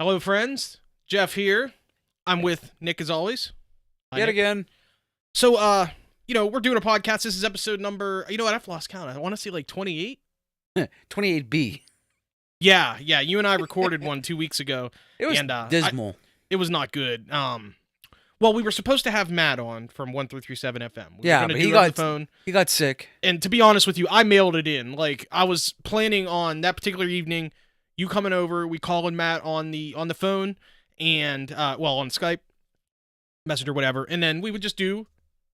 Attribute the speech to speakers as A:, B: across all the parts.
A: Hello, friends. Jeff here. I'm with Nick as always. Hi,
B: Yet
A: Nick.
B: again.
A: So, we're doing a podcast. This is episode number, you know what? I've lost count. I want to say like 28.
B: 28B.
A: Yeah. You and I recorded one 2 weeks ago.
B: It was
A: and,
B: dismal.
A: It was not good. Well, we were supposed to have Matt on from 1337 FM. We
B: Yeah,
A: were
B: but
A: gonna
B: he
A: do it on
B: got
A: the phone.
B: He got sick.
A: And to be honest with you, I mailed it in. Like, I was planning on that particular evening, you coming over, we calling Matt on the phone, and on Skype, Messenger, whatever, and then we would just do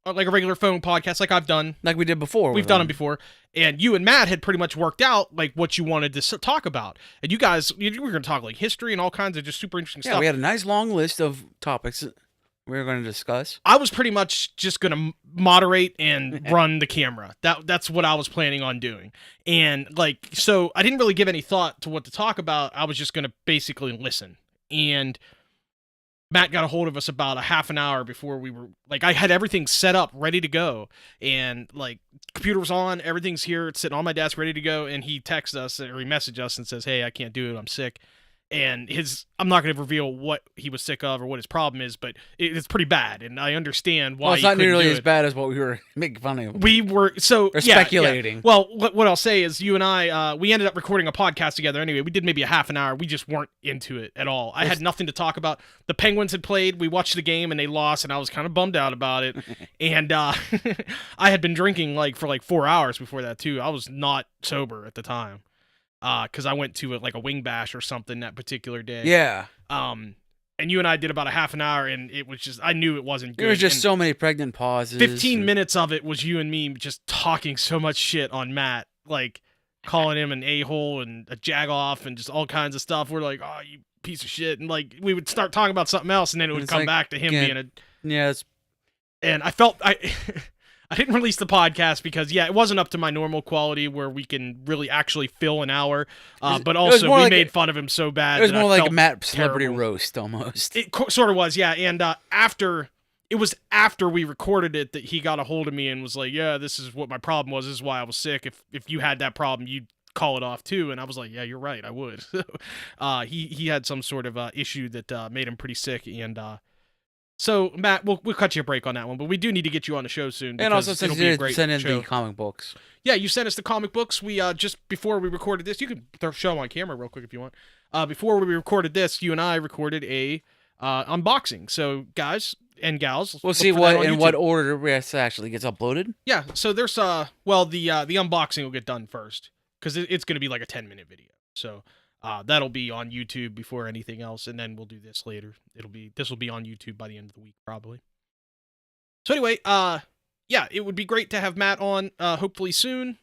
A: like a regular phone podcast, like I've done.
B: Like we did before.
A: We've done them before, and you and Matt had pretty much worked out like what you wanted to talk about, and you guys, you were going to talk like history and all kinds of just super interesting stuff.
B: Yeah, we had a nice long list of topics we were going to discuss.
A: I was pretty much just going to moderate and run the camera. That's what I was planning on doing. And so I didn't really give any thought to what to talk about. I was just going to basically listen. And Matt got a hold of us about a half an hour before we were, I had everything set up, ready to go. And, computer was on, everything's here, it's sitting on my desk, ready to go. And he texts us, or he messaged us and says, hey, I can't do it, I'm sick. And I'm not going to reveal what he was sick of or what his problem is, but it's pretty bad, and I understand why.
B: Well, it's not nearly as
A: it.
B: bad as what we were making fun of.
A: We were
B: speculating.
A: Yeah. Well, what I'll say is, you and I, we ended up recording a podcast together anyway. We did maybe a half an hour. We just weren't into it at all. I had nothing to talk about. The Penguins had played. We watched the game and they lost, and I was kind of bummed out about it. And I had been drinking for 4 hours before that too. I was not sober at the time. Because I went to a wing bash or something that particular day.
B: Yeah.
A: And you and I did about a half an hour, and it was just, I knew it wasn't good.
B: There was just so many pregnant pauses.
A: 15 minutes of it was you and me just talking so much shit on Matt, calling him an a-hole and a jag-off and just all kinds of stuff. We're like, oh, you piece of shit. And we would start talking about something else, and then it would come back to him being a...
B: Yeah,
A: And I felt... I didn't release the podcast because, it wasn't up to my normal quality where we can really actually fill an hour. But also, we made fun of him so bad.
B: It was more like a Matt
A: terrible.
B: celebrity roast almost.
A: It sort of was, yeah. And after we recorded it that he got a hold of me and was like, yeah, this is what my problem was. This is why I was sick. If you had that problem, you'd call it off too. And I was like, yeah, you're right. I would. He had some sort of issue that made him pretty sick. And so, Matt, we'll cut you a break on that one, but we do need to get you on the show soon.
B: And also, since you did send in the comic books.
A: Yeah, you sent us the comic books. We, just before we recorded this, you can show them on camera real quick if you want. Before we recorded this, you and I recorded a unboxing. So, guys and gals,
B: we'll see what order this actually gets uploaded.
A: Yeah, so there's, the unboxing will get done first, because it's going to be like a 10-minute video. So... that'll be on YouTube before anything else, and then we'll do this later. This will be on YouTube by the end of the week, probably. So anyway, it would be great to have Matt on, hopefully soon.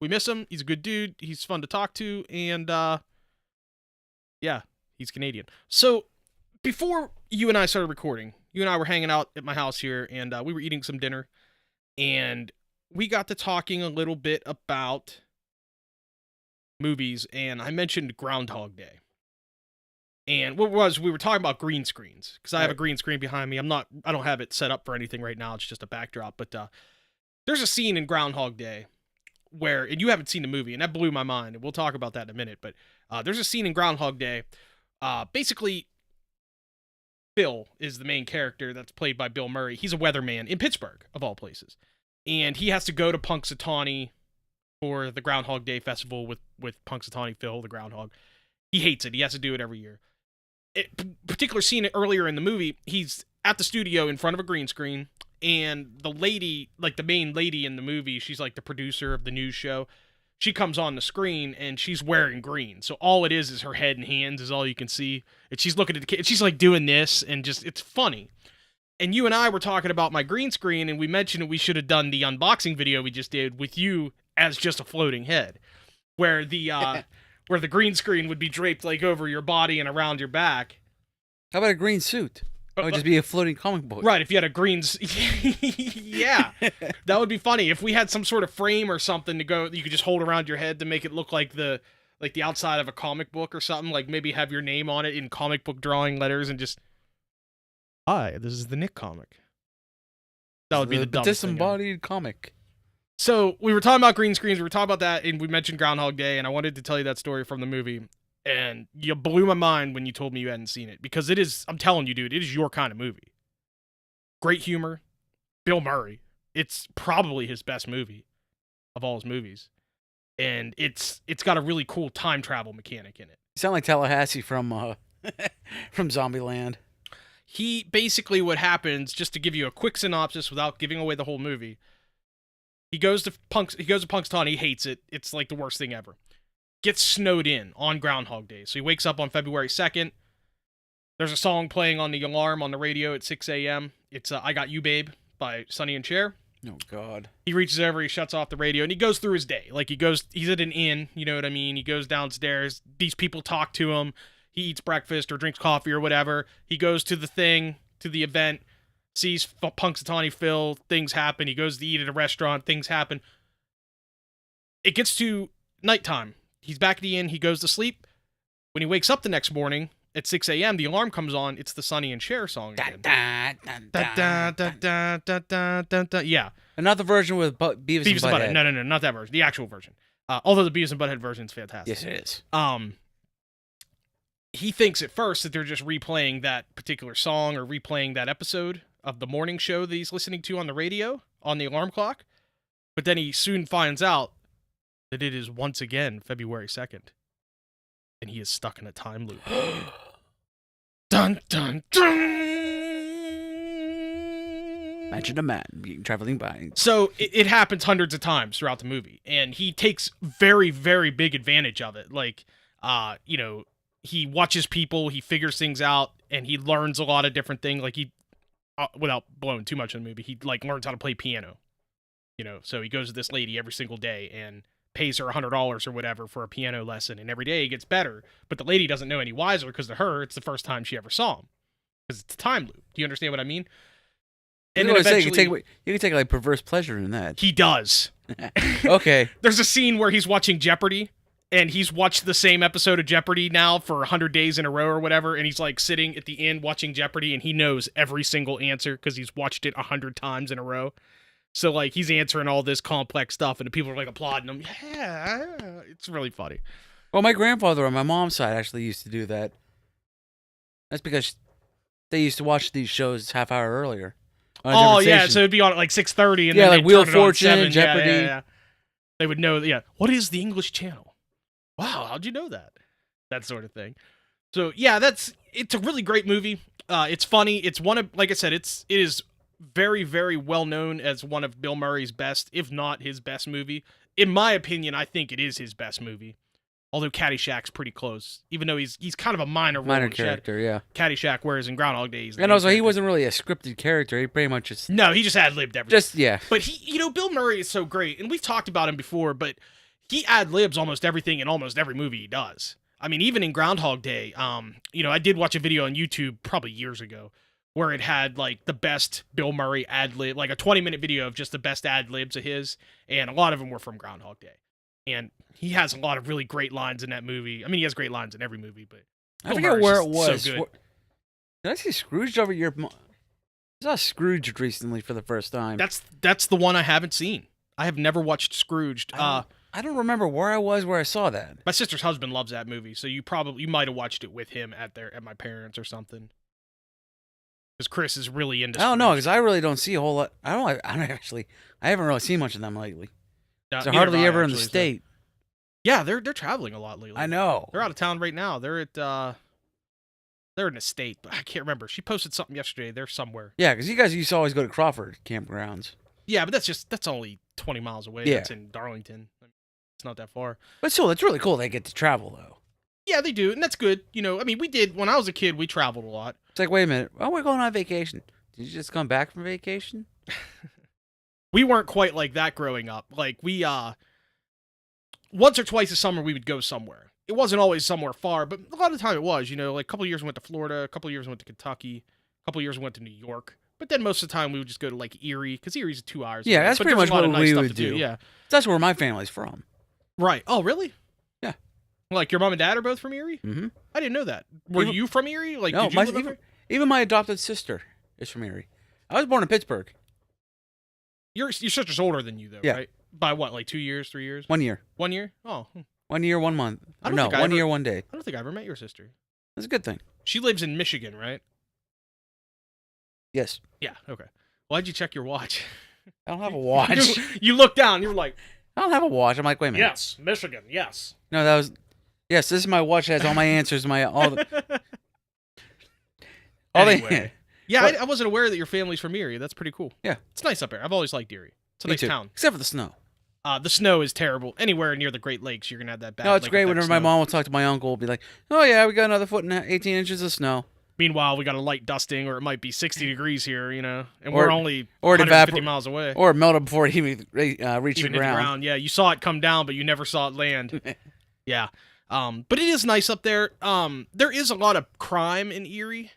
A: We miss him. He's a good dude. He's fun to talk to, and, he's Canadian. So, before you and I started recording, you and I were hanging out at my house here, and we were eating some dinner, and we got to talking a little bit about movies, and I mentioned Groundhog Day. And we were talking about green screens, because I have a green screen behind me. I don't have it set up for anything right now. It's just a backdrop. But there's a scene in Groundhog Day where, and you haven't seen the movie, and that blew my mind, and we'll talk about that in a minute. But there's a scene in Groundhog Day. Basically, Bill is the main character that's played by Bill Murray. He's a weatherman in Pittsburgh, of all places. And he has to go to Punxsutawney for the Groundhog Day festival with Punxsutawney Phil, the groundhog. He hates it. He has to do it every year. Particular scene earlier in the movie, he's at the studio in front of a green screen, and the lady, the main lady in the movie, she's the producer of the news show. She comes on the screen, and she's wearing green. So all it is her head and hands is all you can see. And she's looking at the kid, and she's doing this, and just, it's funny. And you and I were talking about my green screen, and we mentioned that we should have done the unboxing video we just did with you as just a floating head, where the green screen would be draped over your body and around your back.
B: How about a green suit? That would just be a floating comic book.
A: Right, if you had a green... yeah, that would be funny. If we had some sort of frame or something you could just hold around your head to make it look like the outside of a comic book or something, maybe have your name on it in comic book drawing letters and just... Hi, this is the Nick comic. That would be the dumbest
B: disembodied comic.
A: So we were talking about green screens. We were talking about that, and we mentioned Groundhog Day, and I wanted to tell you that story from the movie. And you blew my mind when you told me you hadn't seen it, because it is, I'm telling you, dude, it is your kind of movie. Great humor. Bill Murray. It's probably his best movie of all his movies. And it's got a really cool time travel mechanic in it.
B: You sound like Tallahassee from from Zombieland.
A: He basically, what happens, just to give you a quick synopsis without giving away the whole movie, he goes to Punxsutawney. He hates it. It's like the worst thing ever. Gets snowed in on Groundhog Day. So he wakes up on February 2nd. There's a song playing on the alarm on the radio at 6 a.m. It's I Got You, Babe by Sonny and Cher.
B: Oh, God.
A: He reaches over, he shuts off the radio, and he goes through his day. Like, he's at an inn, you know what I mean? He goes downstairs. These people talk to him. He eats breakfast or drinks coffee or whatever. He goes to the event, sees Punxsutawney Phil. Things happen. He goes to eat at a restaurant. Things happen. It gets to nighttime. He's back at the inn. He goes to sleep. When he wakes up the next morning at 6 a.m., the alarm comes on. It's the Sonny and Cher song again. Yeah.
B: And not the version with Beavis and Butthead.
A: No, not that version. The actual version. Although the Beavis and Butthead version is fantastic.
B: Yes, it is.
A: He thinks at first that they're just replaying that particular song or replaying that episode of the morning show that he's listening to on the radio, on the alarm clock. But then he soon finds out that it is once again February 2nd. And he is stuck in a time loop. Dun, dun, dun!
B: Imagine a man being traveling by.
A: So it happens hundreds of times throughout the movie. And he takes very, very big advantage of it. Like, he watches people, he figures things out, and he learns a lot of different things. Like, he, without blowing too much in the movie, he, like, learns how to play piano. So he goes to this lady every single day and pays her $100 or whatever for a piano lesson, and every day he gets better. But the lady doesn't know any wiser, because to her, it's the first time she ever saw him. Because it's a time loop. Do you understand what I mean? And then eventually,
B: you can take like perverse pleasure in that.
A: He does.
B: Okay.
A: There's a scene where he's watching Jeopardy, and he's watched the same episode of Jeopardy now for 100 days in a row or whatever, and he's like sitting at the inn watching Jeopardy, and he knows every single answer because he's watched it 100 times in a row. So, like, he's answering all this complex stuff, and the people are, like, applauding him. Yeah, it's really funny.
B: Well, my grandfather on my mom's side actually used to do that. That's because they used to watch these shows half hour earlier.
A: Oh, yeah, so it'd be on at, like, 6:30, and then
B: like
A: they'd
B: Wheel of
A: turn it on
B: Fortune,
A: 7.
B: Jeopardy.
A: Yeah. They would know, what is the English channel? Wow, how'd you know that? That sort of thing. So, yeah, it's a really great movie. It's funny. It's one of, like I said, it is very, very well known as one of Bill Murray's best, if not his best movie. In my opinion, I think it is his best movie. Although Caddyshack's pretty close, even though he's kind of a minor
B: character, yeah.
A: Caddyshack, whereas in Groundhog Day, he's
B: and also he wasn't really a scripted character. He pretty much just
A: he just ad-libbed everything.
B: Yeah.
A: But he, Bill Murray is so great, and we've talked about him before, but he ad-libs almost everything in almost every movie he does. I mean, even in Groundhog Day, I did watch a video on YouTube probably years ago where it had, like, the best Bill Murray ad-lib, like a 20-minute video of just the best ad-libs of his, and a lot of them were from Groundhog Day. And he has a lot of really great lines in that movie. I mean, he has great lines in every movie, but
B: I forget where it was.
A: So good.
B: Did I see Scrooge over your? I saw Scrooge recently for the first time.
A: That's the one I haven't seen. I have never watched Scrooged.
B: I don't remember where I was where I saw that.
A: My sister's husband loves that movie, so you might have watched it with him at my parents or something. Because Chris is really into.
B: I don't know, because I really don't see a whole lot. I haven't really seen much of them lately. They're hardly ever in the state.
A: Yeah, they're traveling a lot lately.
B: I know.
A: They're out of town right now. They're at they're in a state, but I can't remember. She posted something yesterday. They're somewhere.
B: Yeah, because you guys used to always go to Crawford campgrounds.
A: Yeah, but that's only 20 miles away.
B: Yeah.
A: That's in Darlington. It's not that far.
B: But still, it's really cool they get to travel though.
A: Yeah, they do, and that's good. I mean, we did when I was a kid. We traveled a lot.
B: It's like, wait a minute. Oh, we're going on vacation. Did you just come back from vacation?
A: We weren't quite like that growing up. Like, we, once or twice a summer, we would go somewhere. It wasn't always somewhere far, but a lot of the time it was, like a couple of years we went to Florida, a couple of years we went to Kentucky, a couple of years we went to New York. But then most of the time we would just go to, like, Erie, because Erie's 2 hours.
B: Yeah,
A: away.
B: that's
A: But
B: pretty
A: there's
B: much
A: a lot
B: what
A: of nice
B: we
A: stuff
B: would
A: to
B: do.
A: Yeah.
B: That's where my family's from.
A: Right. Oh, really?
B: Yeah.
A: Like, your mom and dad are both from Erie?
B: Mm-hmm.
A: I didn't know that. Were you from Erie? Like,
B: no,
A: did you live there?
B: Even my adopted sister is from Erie. I was born in Pittsburgh.
A: Your sister's older than you, though,
B: Yeah.
A: right? By what, like 2 years, 3 years?
B: 1 year.
A: 1 year? Oh.
B: 1 year, 1 month.
A: I don't
B: No,
A: think I
B: 1
A: ever,
B: year, 1 day.
A: I don't think I ever met your sister.
B: That's a good thing.
A: She lives in Michigan, right?
B: Yes.
A: Yeah. Okay. Why'd you check your watch?
B: I don't have a watch.
A: You looked down. You were like,
B: I don't have a watch. I'm like, wait a minute.
A: yes, Michigan. Yes.
B: No, that was. Yes, this is my watch. It has all my answers. All the.
A: Anyway. Yeah,
B: What?
A: I wasn't aware that your family's from Erie. That's pretty cool.
B: Yeah.
A: It's nice up there. I've always liked Erie. It's a
B: Me
A: nice
B: too.
A: town.
B: Except for the snow.
A: The snow is terrible. Anywhere near the Great Lakes, you're gonna have that bad.
B: No, it's
A: lake
B: great
A: effect
B: whenever my
A: snow.
B: mom will talk to my uncle. Will be like, "Oh yeah, we got another foot and 18 inches of snow."
A: Meanwhile, we got a light dusting, or it might be 60 degrees here, and
B: Or-
A: we're only
B: or it
A: 150 miles away.
B: Or it melted before it even reached
A: Even
B: the
A: hit the
B: ground.
A: ground. Yeah, you saw it come down, but you never saw it land. Yeah. But it is nice up there. There is a lot of crime in Erie.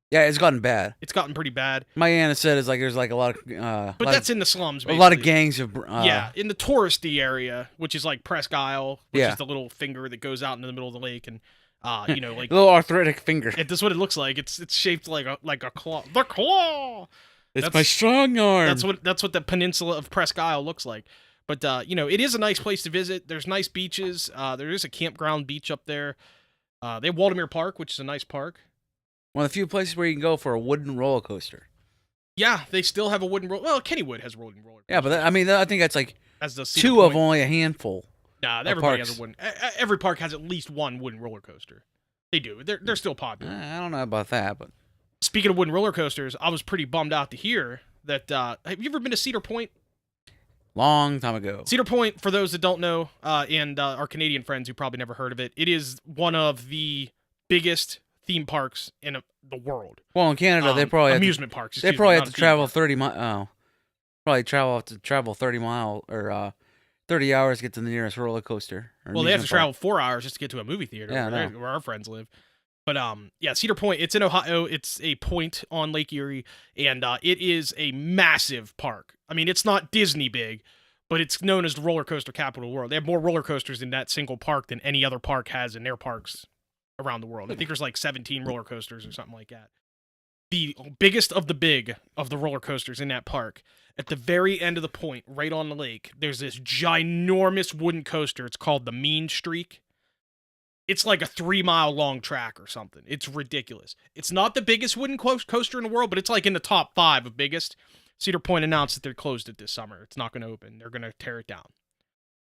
B: Yeah, it's gotten bad.
A: It's gotten pretty bad.
B: My aunt said it's like there's like a lot of.
A: But that's in the slums,
B: a
A: basically.
B: lot of gangs of.
A: Yeah, in the touristy area, which is like Presque Isle, which
B: Yeah.
A: is the little finger that goes out into the middle of the lake, and like
B: a little arthritic finger.
A: this is what it looks like. It's shaped like a claw. The claw.
B: It's
A: That's-
B: my strong arm.
A: That's what the peninsula of Presque Isle looks like. But it is a nice place to visit. There's nice beaches. There is a campground beach up there. They have Waldemere Park, which is a nice park.
B: One of the few places where you can go for a wooden roller coaster.
A: Yeah, they still have a wooden roller. Well, Kennywood has a wooden roller.
B: Yeah, but I think that's like
A: as the Cedar
B: two of
A: Point.
B: only a handful.
A: Nah,
B: of
A: everybody
B: parks.
A: has a wooden. Every park has at least one wooden roller coaster. They do. They're still popular.
B: I don't know about that, but
A: Speaking of wooden roller coasters, I was pretty bummed out to hear that. Have you ever been to Cedar Point?
B: long time ago.
A: Cedar Point, for those that don't know, and our Canadian friends who probably never heard of it, it is one of the biggest theme parks in the world.
B: Well, in Canada, they probably
A: amusement parks.
B: They probably have
A: have
B: to travel 30 miles. Probably travel 30 mile or 30 hours to get to the nearest roller coaster.
A: Well, they have to travel 4 hours just to get to a movie theater.
B: Yeah, I know.
A: where our friends live. But yeah, Cedar Point. It's in Ohio. It's a point on Lake Erie, and it is a massive park. I mean, it's not Disney big, but it's known as the roller coaster capital of the world. They have more roller coasters in that single park than any other park has in their parks around the world. I think there's like 17 roller coasters or something like that. The biggest of the big of the roller coasters in that park. At the very end of the point, right on the lake, there's this ginormous wooden coaster. It's called the Mean Streak. It's like a 3-mile long track or something. It's ridiculous. It's not the biggest wooden coaster in the world, but it's like in the top 5 of biggest. Cedar Point announced that they're closed it this summer. It's not going to open. They're going to tear it down.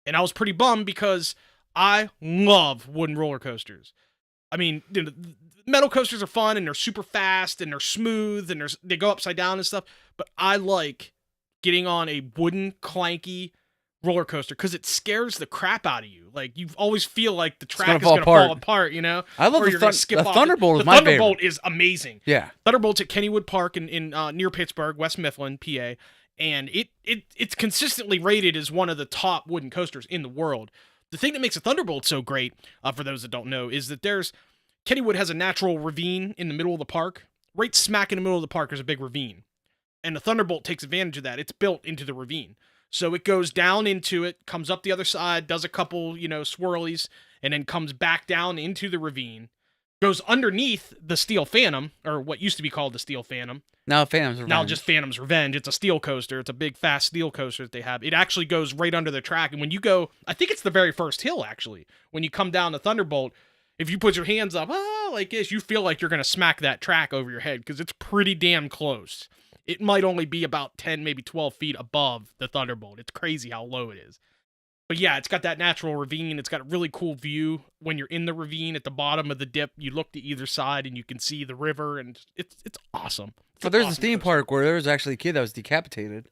A: And I was pretty bummed because I love wooden roller coasters. I mean, metal coasters are fun and they're super fast and they're smooth and they go upside down and stuff. But I like getting on a wooden clanky roller coaster because it scares the crap out of you. Like you always feel like the track is going to fall apart. You know,
B: I love
A: or you're gonna skip off.
B: Thunderbolt.
A: The
B: Is my
A: Thunderbolt
B: favorite.
A: is amazing.
B: Yeah,
A: Thunderbolt's at Kennywood Park in near Pittsburgh, West Mifflin, PA, and it's consistently rated as one of the top wooden coasters in the world. The thing that makes a Thunderbolt so great, for those that don't know, is that Kennywood has a natural ravine in the middle of the park. Right smack in the middle of the park is a big ravine. And the Thunderbolt takes advantage of that. It's built into the ravine. So it goes down into it, comes up the other side, does a couple, swirlies, and then comes back down into the ravine. Goes underneath the Steel Phantom, or what used to be called the Steel Phantom.
B: now Phantom's Revenge.
A: Now just Phantom's Revenge. It's a steel coaster. It's a big, fast steel coaster that they have. It actually goes right under the track. And when you go, I think it's the very first hill, actually. When you come down the Thunderbolt, if you put your hands up, like this, you feel like you're going to smack that track over your head because it's pretty damn close. It might only be about 10, maybe 12 feet above the Thunderbolt. It's crazy how low it is. But yeah, it's got that natural ravine. It's got a really cool view. When you're in the ravine at the bottom of the dip, you look to either side and you can see the river, and it's awesome.
B: So there's a theme park where there was actually a kid that was decapitated.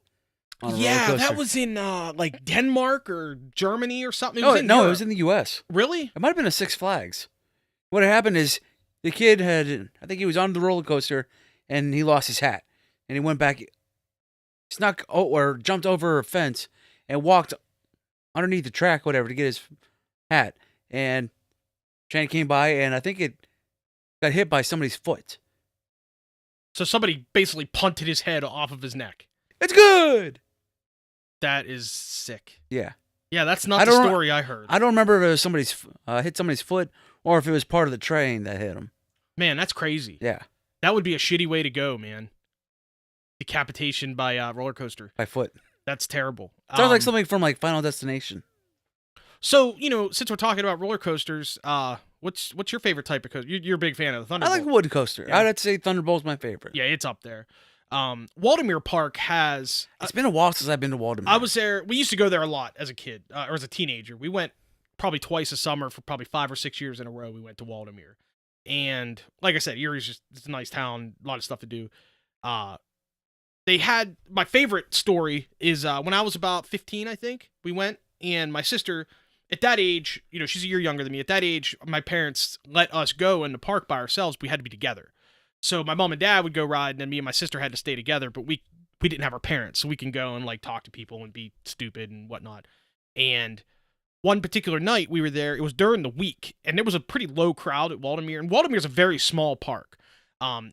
B: On a roller
A: Yeah,
B: coaster.
A: that was in like Denmark or Germany or something.
B: No,
A: in
B: it
A: Europe.
B: was in the U.S.
A: Really?
B: It might have been a Six Flags. What had happened is the kid I think he was on the roller coaster, and he lost his hat, and he went back, or jumped over a fence, and walked underneath the track, whatever, to get his hat, and train came by, and I think it got hit by somebody's foot.
A: So somebody basically punted his head off of his neck.
B: It's good.
A: That is sick.
B: Yeah.
A: Yeah, that's not the story I heard.
B: I don't remember if it was somebody's hit somebody's foot or if it was part of the train that hit him.
A: Man, that's crazy.
B: Yeah.
A: That would be a shitty way to go, man. Decapitation by roller coaster.
B: By foot.
A: That's terrible.
B: Sounds like something from like Final Destination.
A: So, since we're talking about roller coasters, what's your favorite type of coaster? You're a big fan of the
B: I
A: Thunderbolt.
B: like wood coaster.
A: Yeah.
B: I'd have to say Thunderbolt's my favorite.
A: Yeah, it's up there. Waldemere Park has.
B: It's been a while since I've been to Waldemere.
A: I was there. We used to go there a lot as a kid or as a teenager. We went probably twice a summer for probably 5 or 6 years in a row. We went to Waldemere, and like I said, Erie's it's a nice town. A lot of stuff to do. They had my favorite story is when I was about 15, I think we went, and my sister. At that age, she's a year younger than me. At that age, my parents let us go in the park by ourselves. We had to be together. So my mom and dad would go ride, and then me and my sister had to stay together, but we didn't have our parents, so we can go and, like, talk to people and be stupid and whatnot. And one particular night we were there, it was during the week, and there was a pretty low crowd at Waldemere, and Waldemere's a very small park.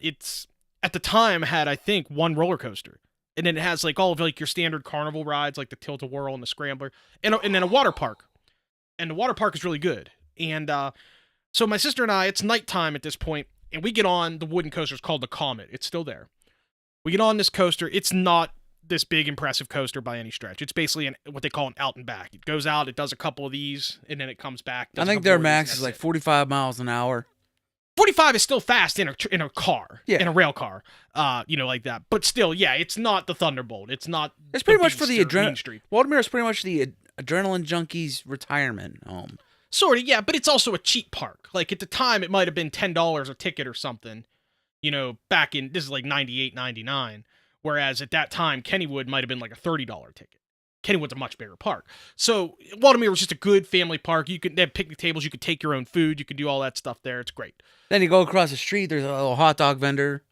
A: It's, at the time, had, I think, one roller coaster. And then it has, like, all of, like, your standard carnival rides, like the Tilt-A-Whirl and the Scrambler, and then a water park. And the water park is really good. And so my sister and I, it's nighttime at this point, and we get on the wooden coaster. It's called the Comet. It's still there. We get on this coaster. It's not this big, impressive coaster by any stretch. It's basically what they call an out and back. It goes out, it does a couple of these, and then it comes back.
B: I think their max is like 45 miles an hour.
A: 45 is still fast in a car,
B: yeah.
A: In a rail car, like that. But still, yeah, it's not the Thunderbolt. It's not.
B: It's pretty much for the adrenaline. Waldemere is pretty much the adrenaline junkies retirement home.
A: Sort of, yeah, but it's also a cheap park. Like, at the time, it might have been $10 a ticket or something, back in, this is like 98, 99. Whereas at that time, Kennywood might have been like a $30 ticket. Kennywood's a much bigger park. So, Waldemere was just a good family park. They have picnic tables, you could take your own food, you could do all that stuff there. It's great.
B: Then you go across the street, there's a little hot dog vendor.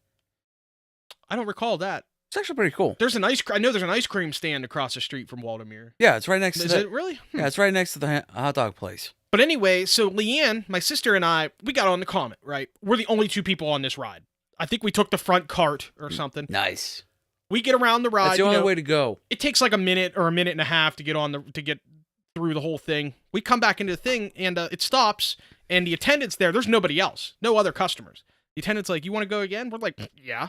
A: I don't recall that.
B: It's actually pretty cool.
A: I know there's an ice cream stand across the street from Waldemere.
B: Yeah, it's right next to
A: Is it really?
B: Yeah, it's right next to the hot dog place.
A: But anyway, so Leanne, my sister, and I, we got on the Comet, right? We're the only two people on this ride. I think we took the front cart or something.
B: Nice.
A: We get around the ride.
B: That's the only way to go.
A: It takes like a minute or a minute and a half to get through the whole thing. We come back into the thing, and it stops, and the attendant's there. There's nobody else. No other customers. The attendant's like, "You want to go again?" We're like, "Yeah."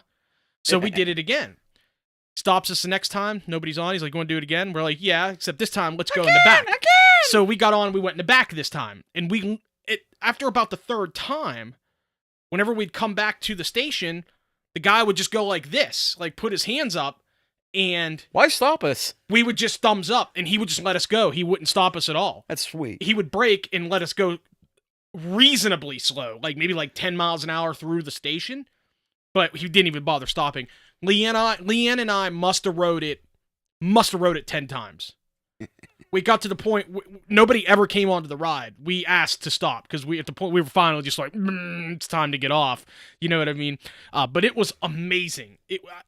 A: So we did it again. Stops us the next time. Nobody's on. He's like, "You want to do it again?" We're like, "Yeah," except this time, let's go in the back. Again! So we got on. We went in the back this time. And after about the third time, whenever we'd come back to the station, the guy would just go like this, like put his hands up, and...
B: Why stop us?
A: We would just thumbs up, and he would just let us go. He wouldn't stop us at all.
B: That's sweet.
A: He would brake and let us go reasonably slow, like maybe like 10 miles an hour through the station, but he didn't even bother stopping. Leanne and I must have rode it 10 times. We got to the point nobody ever came onto the ride. We asked to stop because at the point we were finally just like, it's time to get off. You know what I mean? But it was amazing.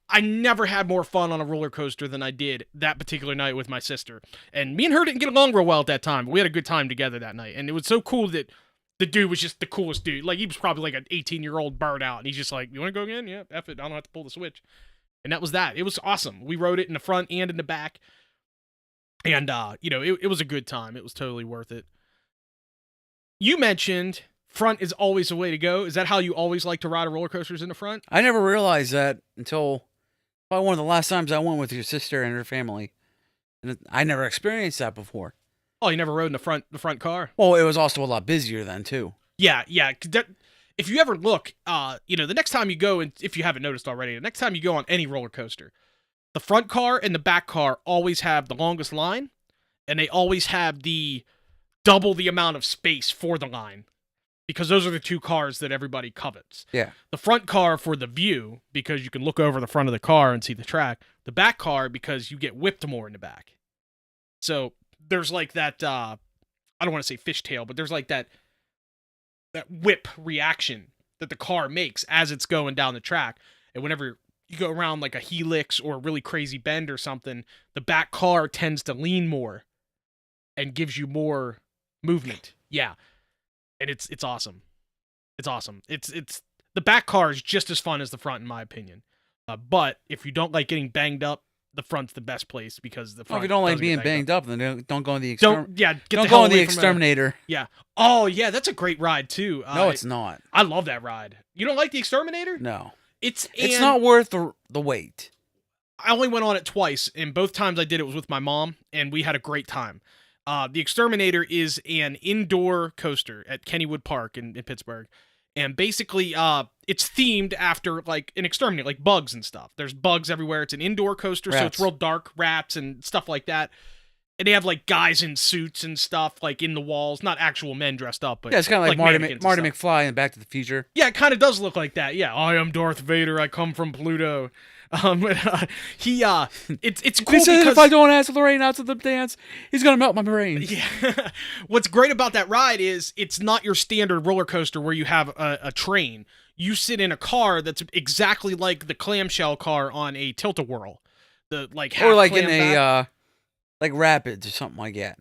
A: I never had more fun on a roller coaster than I did that particular night with my sister. And me and her didn't get along real well at that time, but we had a good time together that night. And it was so cool that the dude was just the coolest dude. Like, he was probably like an 18-year-old burnt out, and he's just like, "You want to go again? Yeah, F it. I don't have to pull the switch." And that was that. It was awesome. We rode it in the front and in the back. And, it was a good time. It was totally worth it. You mentioned front is always the way to go. Is that how you always like to ride a roller coasters in the front?
B: I never realized that until probably one of the last times I went with your sister and her family. And I never experienced that before.
A: Oh, you never rode in the front car?
B: Well, it was also a lot busier then, too.
A: Yeah. If you ever look, the next time you go, and if you haven't noticed already, the next time you go on any roller coaster, the front car and the back car always have the longest line, and they always have double the amount of space for the line, because those are the two cars that everybody covets.
B: Yeah. The
A: front car for the view, because you can look over the front of the car and see the track. The back car, because you get whipped more in the back. So there's like that, I don't want to say fishtail, but there's like that whip reaction that the car makes as it's going down the track. And whenever you go around like a helix or a really crazy bend or something, the back car tends to lean more and gives you more movement. Yeah. And it's awesome. It's awesome. It's the back car is just as fun as the front, in my opinion. But if you don't like getting banged up, the front's the best place, because the front.
B: Well, if you don't like being banged up, then don't go in the exterminator.
A: Don't go in the
B: exterminator.
A: Yeah. Oh yeah, that's a great ride too.
B: No, it's not.
A: I love that ride. You don't like the exterminator?
B: No.
A: It's
B: not worth the wait.
A: I only went on it twice, and both times I did it was with my mom, and we had a great time. The Exterminator is an indoor coaster at Kennywood Park in Pittsburgh. And basically, it's themed after, like, an exterminator, like bugs and stuff. There's bugs everywhere. It's an indoor coaster, so it's real dark, rats and stuff like that. And they have, like, guys in suits and stuff, like, in the walls. Not actual men dressed up, but
B: yeah, it's kind of like Marty
A: stuff.
B: McFly in Back to the Future.
A: Yeah, it kind of does look like that. Yeah, I am Darth Vader. I come from Pluto. It's cool
B: He said
A: because
B: if I don't ask Lorraine out to the dance, he's gonna melt my brain.
A: yeah. What's great about that ride is it's not your standard roller coaster where you have a train. You sit in a car that's exactly like the clamshell car on a Tilt-A-Whirl. The like half
B: Or like
A: clam
B: in
A: back.
B: a like Rapids or something like that.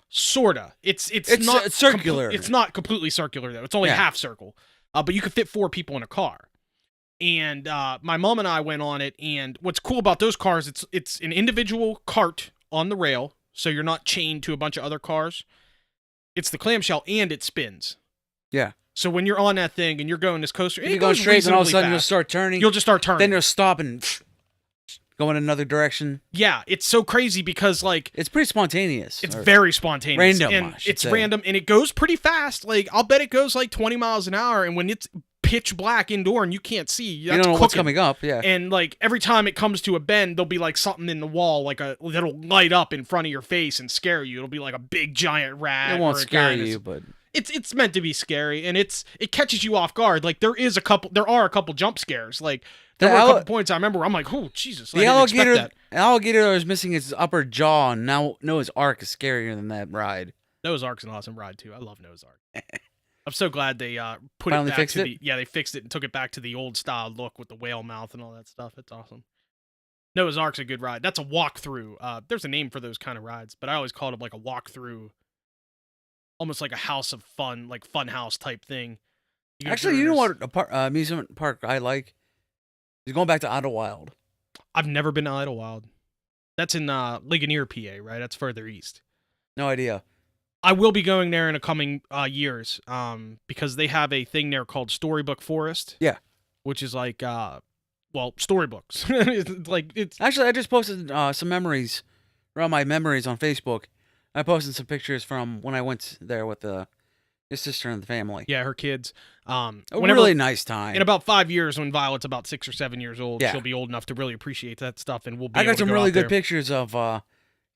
A: Sorta. It's not
B: circular.
A: It's not completely circular though. It's only half circle. But you could fit 4 people in a car. And my mom and I went on it, and what's cool about those cars, it's an individual cart on the rail, so you're not chained to a bunch of other cars. It's the clamshell, and it spins.
B: Yeah.
A: So when you're on that thing and you're going this coaster,
B: if you go straight, and all of a sudden you'll start turning.
A: You'll just start turning.
B: Then you'll stop and go in another direction.
A: Yeah, it's so crazy because, like...
B: It's pretty spontaneous.
A: It's very spontaneous.
B: Random,
A: and it's random, and it goes pretty fast. Like, I'll bet it goes like 20 miles an hour, and when it's pitch black indoor and you can't see, you
B: don't know what's coming up, yeah.
A: And, like, every time it comes to a bend, there'll be, like, something in the wall, like, that'll light up in front of your face and scare you. It'll be like a big, giant rat.
B: It won't scare you, but...
A: It's meant to be scary, and it catches you off guard. Like, there are a couple jump scares. Like, there were a couple points I remember. I'm like, oh, Jesus.
B: The alligator that was missing his upper jaw, and now Noah's Ark is scarier than that ride.
A: Noah's Ark's an awesome ride, too. I love Noah's Ark. I'm so glad they put
B: Finally
A: it back
B: fixed
A: to
B: it?
A: they fixed it and took it back to the old style look with the whale mouth and all that stuff. It's awesome. Noah's Ark's a good ride. That's a walkthrough. There's a name for those kind of rides, but I always called it like a walkthrough, almost like a house of fun, like fun house type thing.
B: Actually, you know what amusement park I like? Is going back to Idlewild.
A: I've never been to Idlewild. That's in Ligonier, PA, right? That's further east.
B: No idea.
A: I will be going there in the coming years because they have a thing there called Storybook Forest.
B: Yeah.
A: Which is like, storybooks. it's
B: Actually, I just posted some memories, around my memories on Facebook. I posted some pictures from when I went there with his sister and the family.
A: Yeah, her kids.
B: A really nice time.
A: In about 5 years, when Violet's about 6 or 7 years old, she'll be old enough to really appreciate that stuff, and we'll be.
B: I got some really good
A: there.
B: pictures of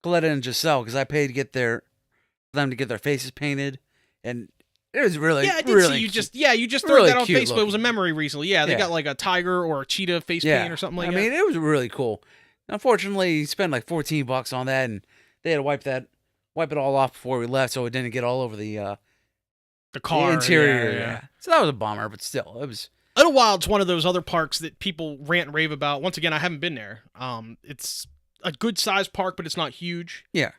B: Coletta and Giselle because I paid to get for them to get their faces painted, and it was really
A: I did
B: really
A: see you just threw
B: really
A: that on
B: cute
A: Facebook.
B: looking.
A: It was a memory recently. Yeah, they got like a tiger or a cheetah face paint or something like that.
B: I mean, it was really cool. Unfortunately, you spent like $14 on that, and they had to wipe it all off before we left, so it didn't get all over the
A: car,
B: the interior.
A: Yeah.
B: So that was a bummer, but still, it was.
A: Idlewild's one of those other parks that people rant and rave about. Once again, I haven't been there. It's a good sized park, but it's not huge.
B: Yeah.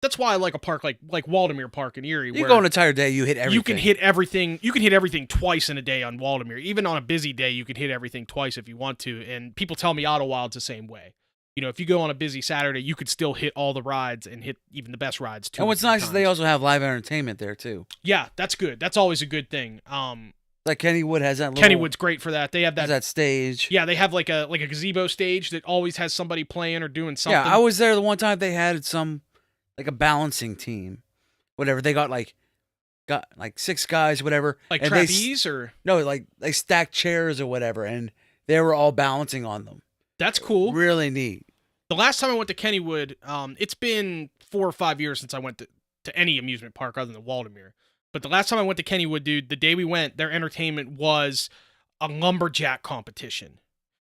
A: That's why I like a park like Waldemere Park in Erie.
B: You go an entire day, you hit everything.
A: You can hit everything. You can hit everything twice in a day on Waldemere. Even on a busy day, you can hit everything twice if you want to. And people tell me Idlewild's the same way. You know, if you go on a busy Saturday, you could still hit all the rides and hit even the best rides too.
B: And what's nice is they also have live entertainment there too.
A: Yeah, that's good. That's always a good thing.
B: Like Kennywood has that.
A: Kennywood's great for that. They have
B: that stage.
A: Yeah, they have like a gazebo stage that always has somebody playing or doing something.
B: Yeah, I was there the one time they had like a balancing team, whatever. They got like 6 guys, whatever.
A: Like
B: and
A: trapeze or
B: no, like they stacked chairs or whatever, and they were all balancing on them.
A: That's cool.
B: Really neat.
A: The last time I went to Kennywood, it's been 4 or 5 years since I went to any amusement park other than Waldemere. But the last time I went to Kennywood, dude, the day we went, their entertainment was a lumberjack competition,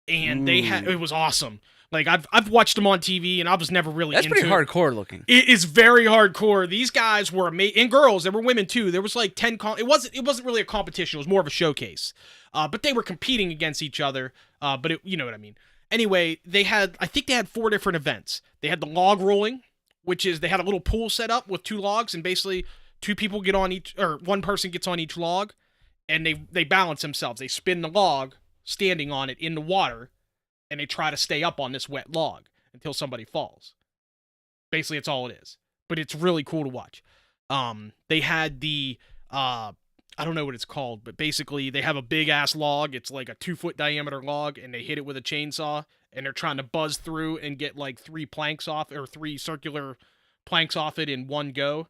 A: and it was awesome. Like I've watched them on TV, and I was never really.
B: That's
A: into
B: pretty hardcore looking.
A: It is very hardcore. These guys were amazing, and girls. There were women too. There was like 10. It wasn't really a competition. It was more of a showcase. But they were competing against each other. But you know what I mean. Anyway, I think they had 4 different events. They had the log rolling, which is they had a little pool set up with 2 logs, and basically 2 people get on each, or 1 person gets on each log, and they balance themselves. They spin the log, standing on it in the water, and they try to stay up on this wet log until somebody falls. Basically, it's all it is. But it's really cool to watch. They had the, I don't know what it's called, but basically they have a big-ass log. It's like a 2-foot diameter log, and they hit it with a chainsaw, and they're trying to buzz through and get like 3 planks off, or 3 circular planks off it in one go.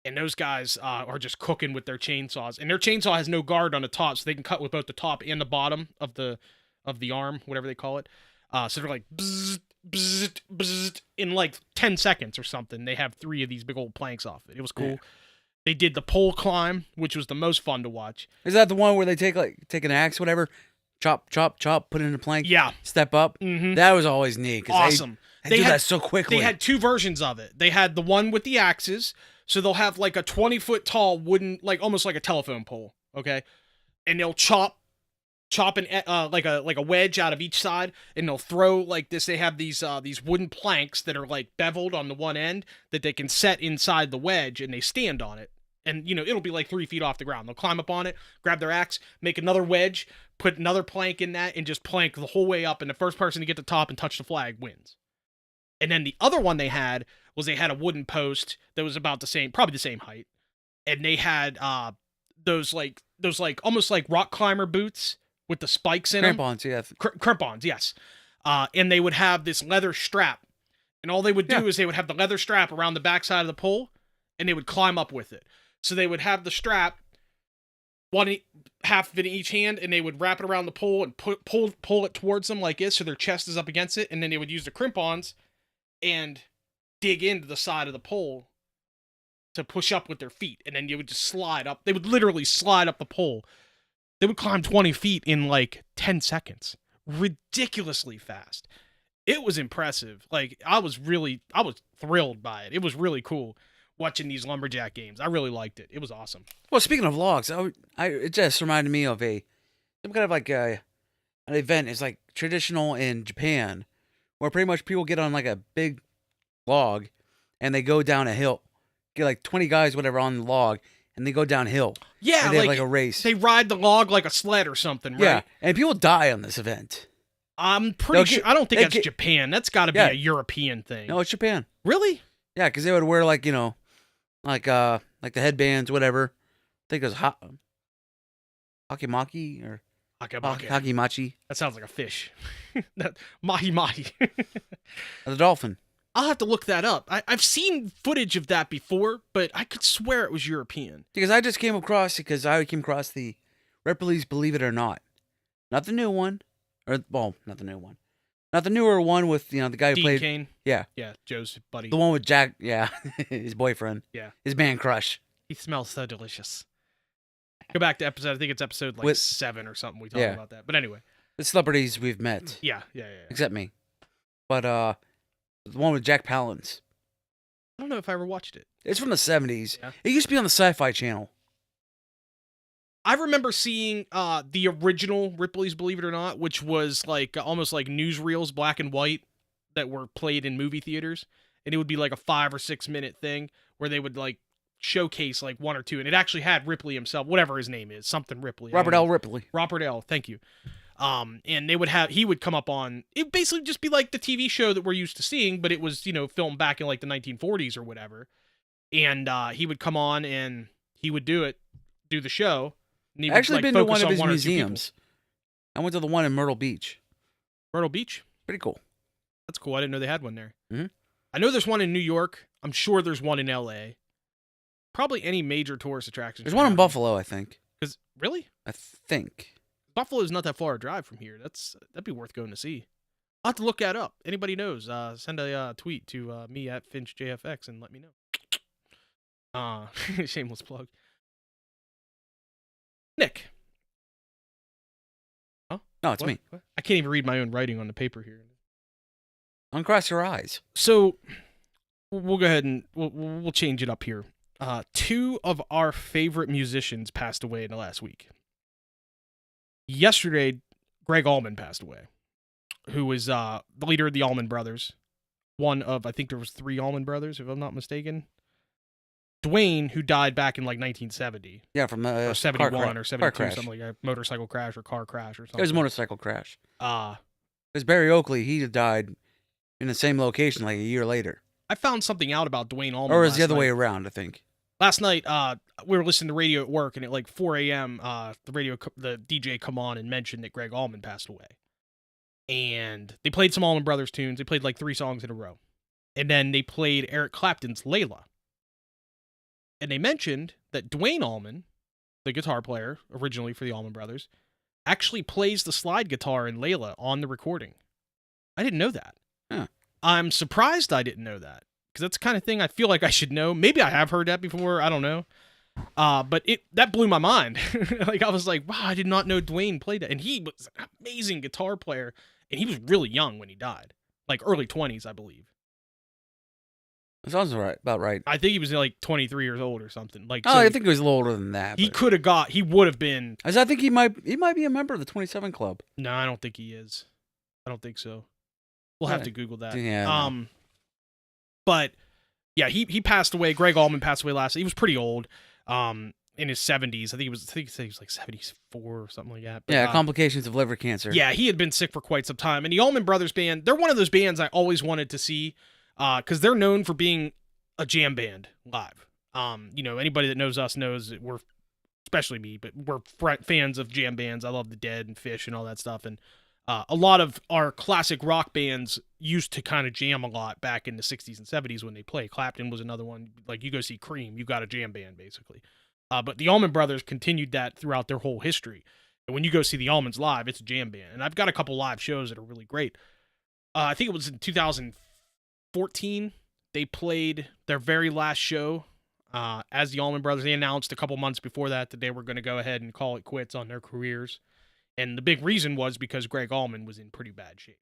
A: And those guys are just cooking with their chainsaws. And their chainsaw has no guard on the top, so they can cut with both the top and the bottom of the arm, whatever they call it. So they're like, bzzz, bzzz, bzzz, in like 10 seconds or something. They have 3 of these big old planks off it. It was cool. Yeah. They did the pole climb, which was the most fun to watch.
B: Is that the one where they take an axe, whatever, chop, chop, chop, put it in a plank,
A: yeah,
B: step up? Mm-hmm. That was always neat.
A: Awesome.
B: They do that so quickly.
A: They had 2 versions of it. They had the one with the axes. So they'll have like a 20-foot tall wooden, like almost like a telephone pole, okay? And they'll chop an like a wedge out of each side, and they'll throw like this. They have these wooden planks that are like beveled on the one end that they can set inside the wedge, and they stand on it. And it'll be like 3 feet off the ground. They'll climb up on it, grab their axe, make another wedge, put another plank in that, and just plank the whole way up. And the first person to get to the top and touch the flag wins. And then the other one they had a wooden post that was about probably the same height. And they had those almost like rock climber boots with the spikes in
B: Crampons,
A: them.
B: Yes.
A: Crampons, yes. And they would have this leather strap. And all they would do is they would have the leather strap around the backside of the pole, and they would climb up with it. So they would have the strap, half of it in each hand, and they would wrap it around the pole and pull it towards them like this, so their chest is up against it. And then they would use the crampons and dig into the side of the pole to push up with their feet, and then you would just slide up. They would literally slide up the pole. They would climb 20 feet in like 10 seconds. Ridiculously fast. It was impressive. Like, I was thrilled by it. It was really cool watching these lumberjack games. I really liked it. It was awesome.
B: Well, speaking of logs, it just reminded me of some kind of like an event. It's like traditional in Japan, where pretty much people get on like a big log and they go down a hill. Get like 20 guys, whatever, on the log, and they go downhill.
A: Yeah,
B: and they have like a race.
A: They ride the log like a sled or something, right? Yeah,
B: and people die on this event.
A: I'm pretty sure. I don't think that's Japan. That's got to be a European thing.
B: No, it's Japan.
A: Really?
B: Yeah, because they would wear like the headbands, whatever. I think it was hakimaki or hakimachi.
A: That sounds like a fish. Mahi mahi.
B: The dolphin.
A: I'll have to look that up. I've seen footage of that before, but I could swear it was European.
B: Because I came across the Ripley's Believe It or Not. Not the new one. Not the new one. Not the newer one with, the guy who
A: Dean
B: played...
A: Cain?
B: Yeah.
A: Yeah, Joe's buddy.
B: The one with Jack, yeah, his boyfriend.
A: Yeah.
B: His man crush.
A: He smells so delicious. Go back to episode, I think it's episode 7 or something, we talked about that. But anyway.
B: The celebrities we've met.
A: Yeah.
B: Except me. But, the one with Jack Palance.
A: I don't know if I ever watched it.
B: It's from the 70s.
A: Yeah.
B: It used to be on the Sci-Fi Channel.
A: I remember seeing the original Ripley's Believe It or Not, which was like almost like newsreels, black and white, that were played in movie theaters. And it would be like a 5 or 6 minute thing where they would like showcase like 1 or 2. And it actually had Ripley himself, whatever his name is, something Ripley.
B: Robert L. Ripley.
A: Robert L. Thank you. And he would come up on, it would basically just be like the TV show that we're used to seeing, but it was, filmed back in like the 1940s or whatever. And he would come on and he would do the show. And he
B: I've actually
A: would,
B: been to one of his museums. I went to the one in Myrtle Beach.
A: Myrtle Beach?
B: Pretty cool.
A: That's cool. I didn't know they had one there.
B: Mm-hmm.
A: I know there's one in New York. I'm sure there's one in LA. Probably any major tourist attraction.
B: There's one in Buffalo, I think.
A: Really?
B: I think.
A: Buffalo's not that far a drive from here. That'd be worth going to see. I'll have to look that up. Anybody knows, send a tweet to me at FinchJFX and let me know. Shameless plug. Nick. Huh?
B: No, it's me.
A: What? I can't even read my own writing on the paper here.
B: Uncross your eyes.
A: So, we'll go ahead and we'll change it up here. 2 of our favorite musicians passed away in the last week. Yesterday, Gregg Allman passed away, who was the leader of the Allman Brothers. One of, I think there was 3 Allman Brothers, if I'm not mistaken. Dwayne, who died back in like 1970.
B: Yeah, from
A: or 71 or 72, something like a motorcycle crash or car crash or something.
B: It was a motorcycle crash.
A: Because
B: Barry Oakley, he died in the same location like a year later.
A: I found something out about Dwayne Allman.
B: Or it was the other way around, I think.
A: Last night, we were listening to radio at work, and at like 4 a.m., the DJ come on and mentioned that Gregg Allman passed away. And they played some Allman Brothers tunes. They played like 3 songs in a row. And then they played Eric Clapton's Layla. And they mentioned that Duane Allman, the guitar player originally for the Allman Brothers, actually plays the slide guitar in Layla on the recording. I didn't know that.
B: Huh.
A: I'm surprised I didn't know that, because that's the kind of thing I feel like I should know. Maybe I have heard that before. I don't know. But that blew my mind. Like, I was like, wow, I did not know Duane played that. And he was an amazing guitar player, and he was really young when he died. Like, early 20s, I believe.
B: That sounds about right.
A: I think he was like 23 years old or something. Like,
B: Oh,
A: so
B: I think he was a little older than that.
A: he would have been.
B: I think he might be a member of the 27 Club.
A: No, I don't think he is. I don't think so. We'll have to Google that.
B: Yeah.
A: But yeah, he passed away. Gregg Allman passed away last. He was pretty old. In his 70s. I think he was like 74 or something like that. But,
B: yeah, complications of liver cancer.
A: Yeah, he had been sick for quite some time. And the Allman Brothers Band, they're one of those bands I always wanted to see, because they're known for being a jam band live. Anybody that knows us knows that we're, especially me, but we're fans of jam bands. I love the Dead and Fish and all that stuff. And a lot of our classic rock bands used to kind of jam a lot back in the 60s and 70s when they play. Clapton was another one. Like, you go see Cream, you got a jam band, basically. But the Allman Brothers continued that throughout their whole history. And when you go see the Allmans live, it's a jam band. And I've got a couple live shows that are really great. I think it was in 2014, they played their very last show as the Allman Brothers. They announced a couple months before that they were going to go ahead and call it quits on their careers. And the big reason was because Gregg Allman was in pretty bad shape.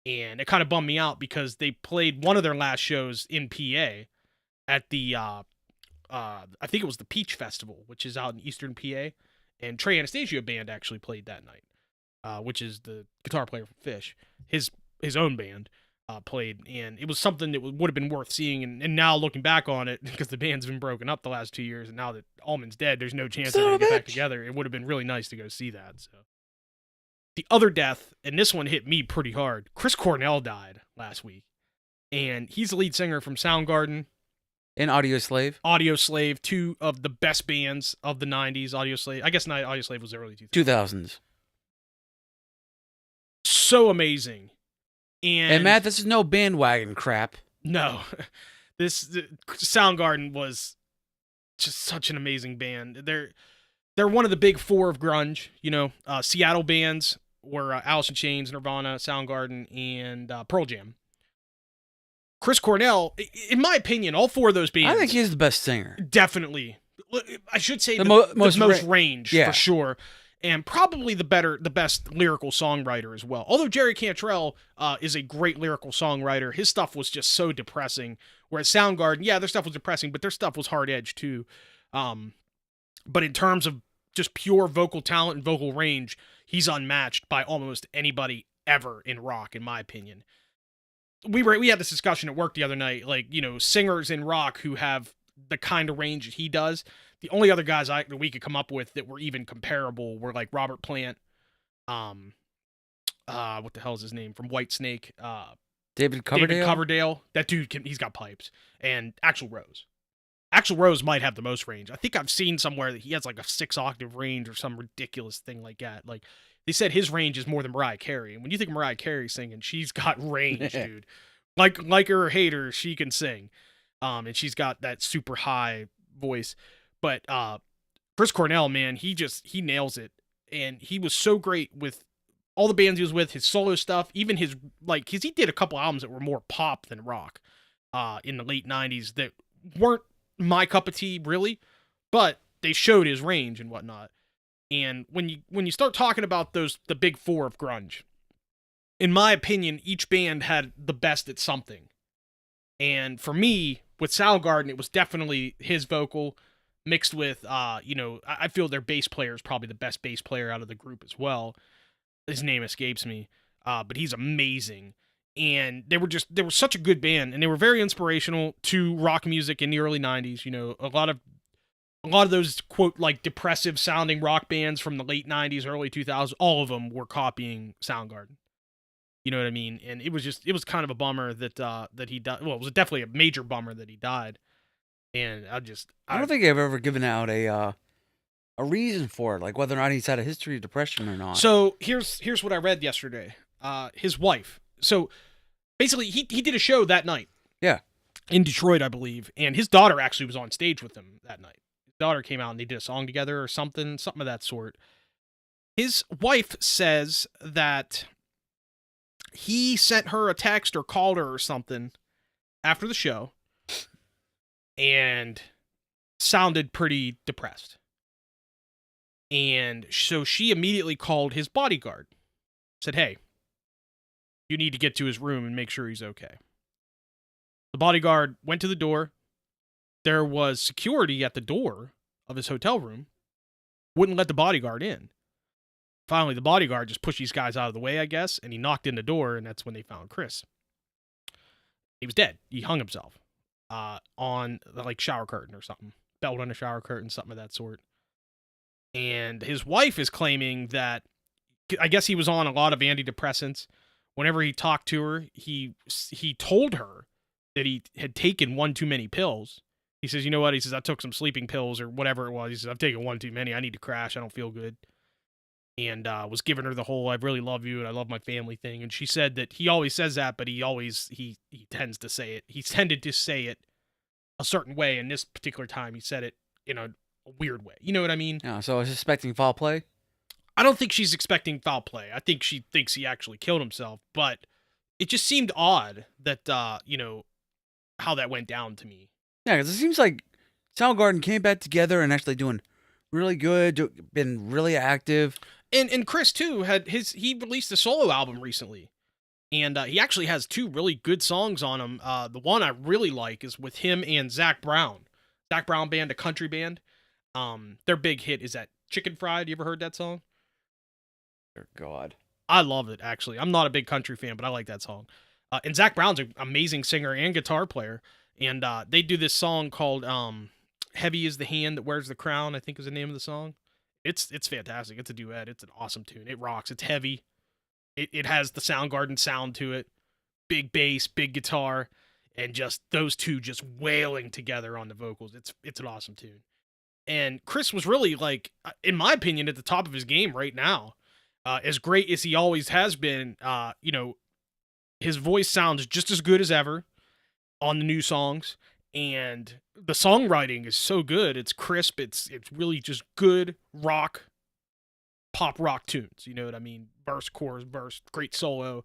A: And it kind of bummed me out, because they played one of their last shows in PA at the... I think it was the Peach Festival, which is out in Eastern PA, and Trey Anastasio Band actually played that night, which is the guitar player from Fish. His own band played, and it was something that would have been worth seeing. And now looking back on it, because the band's been broken up the last 2 years, and now that Allman's dead, there's no chance they're going to get back together. It would have been really nice to go see that. So, the other death, and this one hit me pretty hard. Chris Cornell died last week, and he's the lead singer from Soundgarden.
B: And
A: Audioslave, two of the best bands of the 90s. Audioslave, I guess Audioslave was the early
B: 2000s.
A: So amazing. And
B: Matt, this is no bandwagon crap.
A: No. Soundgarden was just such an amazing band. They're one of the big four of grunge. Seattle bands were Alice in Chains, Nirvana, Soundgarden, and Pearl Jam. Chris Cornell, in my opinion, all four of those bands...
B: I think he's the best singer.
A: Definitely. I should say the most range, for sure. And probably the best lyrical songwriter as well. Although Jerry Cantrell is a great lyrical songwriter, his stuff was just so depressing. Whereas Soundgarden, yeah, their stuff was depressing, but their stuff was hard-edged too. But in terms of just pure vocal talent and vocal range, he's unmatched by almost anybody ever in rock, in my opinion. We had this discussion at work the other night, like, singers in rock who have the kind of range that he does. The only other guys that we could come up with that were even comparable were like Robert Plant, what the hell is his name, from Whitesnake,
B: David Coverdale.
A: That dude he's got pipes. And Axl Rose. Axl Rose might have the most range. I think I've seen somewhere that he has like a 6-octave range or some ridiculous thing like that. Like, they said his range is more than Mariah Carey. And when you think Mariah Carey singing, she's got range, dude. Like her or hate her, she can sing. And she's got that super high voice. But Chris Cornell, man, he nails it. And he was so great with all the bands he was with, his solo stuff, even his, because he did a couple albums that were more pop than rock in the late 90s that weren't my cup of tea, really, but they showed his range and whatnot. And when you start talking about the big four of grunge, in my opinion, each band had the best at something. And for me, with Soundgarden, it was definitely his vocal mixed with, I feel their bass player is probably the best bass player out of the group as well. His name escapes me, but he's amazing. And they were such a good band, and they were very inspirational to rock music in the early 90s. A lot of those, quote, like, depressive sounding rock bands from the late 90s, early 2000s, all of them were copying Soundgarden. You know what I mean? And it was kind of a bummer that he died. Well, it was definitely a major bummer that he died. And I
B: don't think I've ever given out a reason for it, like whether or not he's had a history of depression or not.
A: So here's what I read yesterday. His wife. So basically, he did a show that night,
B: Yeah.
A: In Detroit, I believe. And his daughter actually was on stage with him that night. His daughter came out and they did a song together or something of that sort. His wife says that he sent her a text or called her or something after the show and sounded pretty depressed. And so she immediately called his bodyguard. Said, hey, you need to get to his room and make sure he's okay. The bodyguard went to the door. There was security at the door of his hotel room. Wouldn't let the bodyguard in. Finally, the bodyguard just pushed these guys out of the way, I guess, and he knocked in the door, and that's when they found Chris. He was dead. He hung himself on the shower curtain or something. Belt on a shower curtain, something of that sort. And his wife is claiming that, I guess he was on a lot of antidepressants. Whenever he talked to her, he told her that he had taken one too many pills. He says, you know what? He says, I took some sleeping pills or whatever it was. He says, I've taken one too many. I need to crash. I don't feel good. And was giving her the whole, I really love you and I love my family thing. And she said that he always says that, but he tends to say it. He tended to say it a certain way. And this particular time, he said it in a weird way. You know what I mean?
B: Yeah, so I was suspecting foul play?
A: I don't think she's expecting foul play. I think she thinks he actually killed himself. But it just seemed odd that, how that went down to me.
B: Yeah, because it seems like Soundgarden came back together and actually doing really good, been really active.
A: And Chris, too, he released a solo album recently. And he actually has 2 really good songs on him. The one I really like is with him and Zach Brown. Zach Brown Band, a country band. Their big hit is that Chicken Fried. You ever heard that song?
B: Dear God.
A: I love it, actually. I'm not a big country fan, but I like that song. And Zach Brown's an amazing singer and guitar player. And they do this song called Heavy is the Hand That Wears the Crown, I think is the name of the song. It's fantastic. It's a duet. It's an awesome tune. It rocks. It's heavy. It has the Soundgarden sound to it. Big bass, big guitar, and just those two just wailing together on the vocals. It's an awesome tune. And Chris was really, in my opinion, at the top of his game right now. As great as he always has been, his voice sounds just as good as ever on the new songs. And the songwriting is so good. It's crisp. It's really just good pop rock tunes. You know what I mean? Verse, chorus, verse, great solo.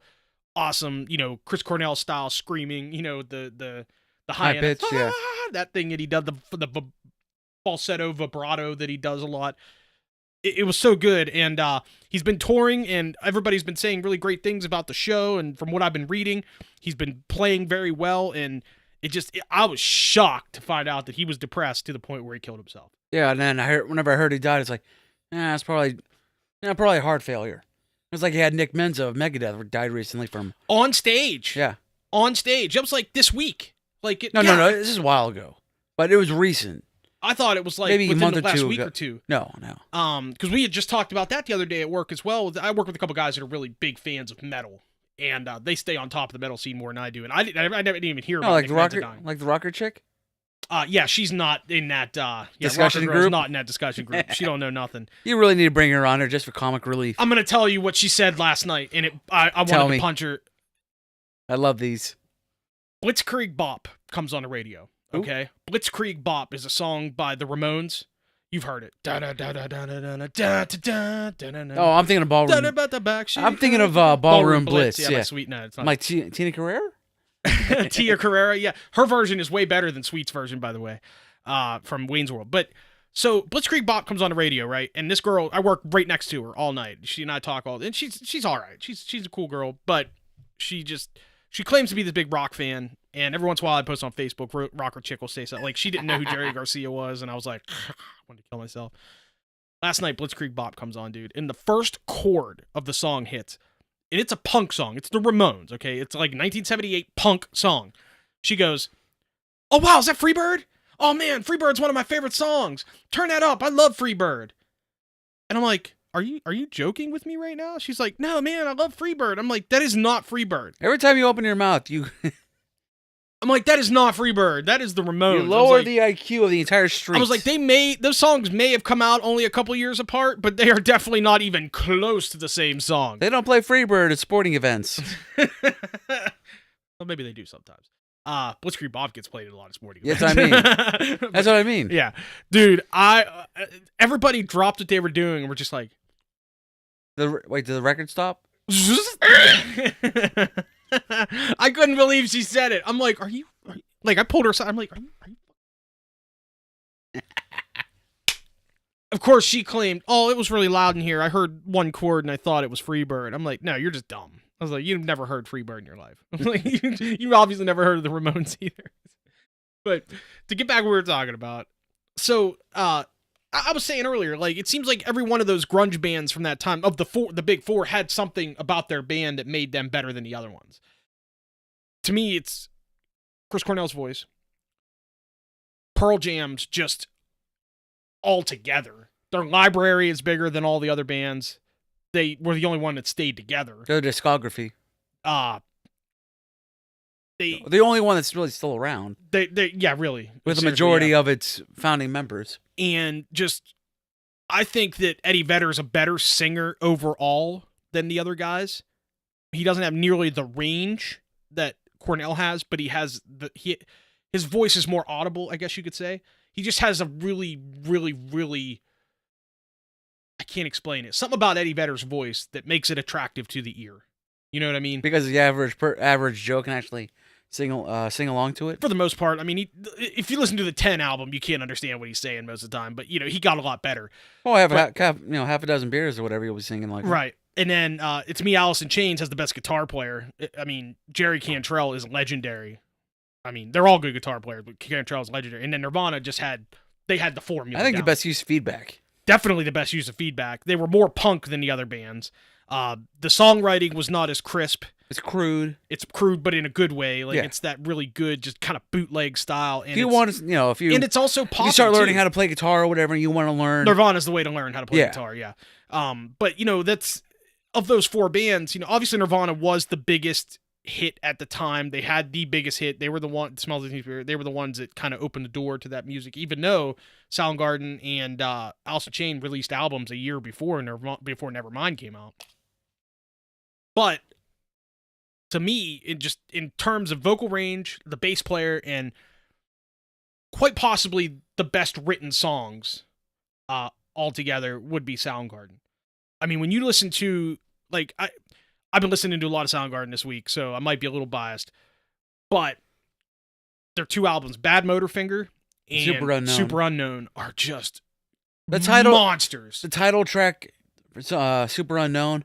A: Awesome, Chris Cornell style screaming, the high end,
B: pitch, yeah.
A: That thing that he does, the falsetto vibrato that he does a lot. It was so good, and he's been touring, and everybody's been saying really great things about the show, and from what I've been reading, he's been playing very well, and I was shocked to find out that he was depressed to the point where he killed himself.
B: Yeah, and then whenever I heard he died, it's like, it's probably a heart failure. It was like he had Nick Menza of Megadeth who died recently from...
A: On stage.
B: Yeah.
A: On stage. It was this week.
B: No, this is a while ago. But it was recent.
A: I thought it was
B: maybe
A: within
B: a month
A: the last
B: or two
A: week
B: ago.
A: or two.
B: No.
A: Because we had just talked about that the other day at work as well. I work with a couple guys that are really big fans of metal. And they stay on top of the metal scene more than I do. And I didn't even hear about Nick Menza dying.
B: Like the rocker chick?
A: Yeah, she's not in that
B: discussion
A: Rocker Girl's
B: group.
A: not in that discussion group. She don't know nothing.
B: You really need to bring her on there just for comic relief.
A: I'm gonna tell you what she said last night, and I wanted to punch her.
B: I love these.
A: Blitzkrieg Bop comes on the radio. Okay, ooh. Blitzkrieg Bop is a song by the Ramones. You've heard it. Oh,
B: I'm thinking of Ballroom. I'm thinking of Ballroom Blitz. Yeah,
A: Sweet. No, it's not.
B: Like Tina Carrera.
A: Tia Carrera, yeah. Her version is way better than Sweet's version, by the way, from Wayne's World. But, so, Blitzkrieg Bop comes on the radio, right? And this girl, I work right next to her all night. She and I talk and she's all right. She's a cool girl, but she claims to be this big rock fan, and every once in a while I post on Facebook, rocker chick will say something. She didn't know who Jerry Garcia was, and I was like, I wanted to kill myself. Last night, Blitzkrieg Bop comes on, dude, and the first chord of the song hits. And it's a punk song. It's the Ramones, okay? It's like a 1978 punk song. She goes, oh, wow, is that Freebird? Oh, man, Freebird's one of my favorite songs. Turn that up. I love Freebird. And I'm like, are you joking with me right now? She's like, no, man, I love Freebird. I'm like, that is not Freebird.
B: Every time you open your mouth,
A: I'm like, that is not Freebird. That is the Ramones.
B: You lower the IQ of the entire street.
A: I was like, those songs may have come out only a couple years apart, but they are definitely not even close to the same song.
B: They don't play Freebird at sporting events.
A: Well, maybe they do sometimes. Blitzkrieg Bob gets played at a lot of sporting
B: That's
A: events.
B: what I mean. That's what I mean.
A: Yeah, dude. Everybody dropped what they were doing, and we're just like,
B: Wait, did the record stop?
A: I couldn't believe she said it. I'm like, are you like? I pulled her aside. I'm like, are you? Of course, she claimed, "Oh, it was really loud in here. I heard one chord and I thought it was Freebird." I'm like, "No, you're just dumb." I was like, "You've never heard Freebird in your life. I'm like, you obviously never heard of the Ramones either." But to get back to what we were talking about, so I was saying earlier, like it seems like every one of those grunge bands from that time, of the big four, had something about their band that made them better than the other ones. To me, it's Chris Cornell's voice, Pearl Jam's just all together. Their library is bigger than all the other bands. They were the only one that stayed together.
B: Their discography. The only one that's really still around.
A: Yeah, really.
B: With the majority of its founding members.
A: And just, I think that Eddie Vedder's a better singer overall than the other guys. He doesn't have nearly the range that Cornell has, but he has his voice is more audible, I guess you could say. He just has a really, really, really, I can't explain it. Something about Eddie Vedder's voice that makes it attractive to the ear. You know what I mean?
B: Because the average Joe can actually sing along to it.
A: For the most part, I mean, if you listen to the 10 album, you can't understand what he's saying most of the time. But he got a lot better.
B: Oh, I have half a dozen beers or whatever he was singing like.
A: Right, and then It's Me, Alice in Chains has the best guitar player. I mean, Jerry Cantrell is legendary. I mean, they're all good guitar players, but Cantrell's legendary. And then Nirvana had the formula.
B: I think
A: down.
B: the best use of feedback.
A: Definitely the best use of feedback. They were more punk than the other bands. The songwriting was not as crisp.
B: It's crude.
A: It's crude, but in a good way. Like it's that really good, just kind of bootleg style. And
B: if you want to,
A: and it's also poppy.
B: If you start learning
A: too.
B: how to play guitar or whatever, you want to learn.
A: Nirvana's the way to learn how to play guitar. Yeah. But that's of those four bands. Obviously Nirvana was the biggest hit at the time. They had the biggest hit. They were the one. Smells Like Teen Spirit. They were the ones that kind of opened the door to that music. Even though Soundgarden and Alice in Chains released albums a year before Nevermind came out. But to me, in terms of vocal range, the bass player, and quite possibly the best written songs altogether would be Soundgarden. I mean, when you listen to I've been listening to a lot of Soundgarden this week, so I might be a little biased. But their two albums, Bad Motorfinger and Super Unknown, are just monsters.
B: The title track, Super Unknown,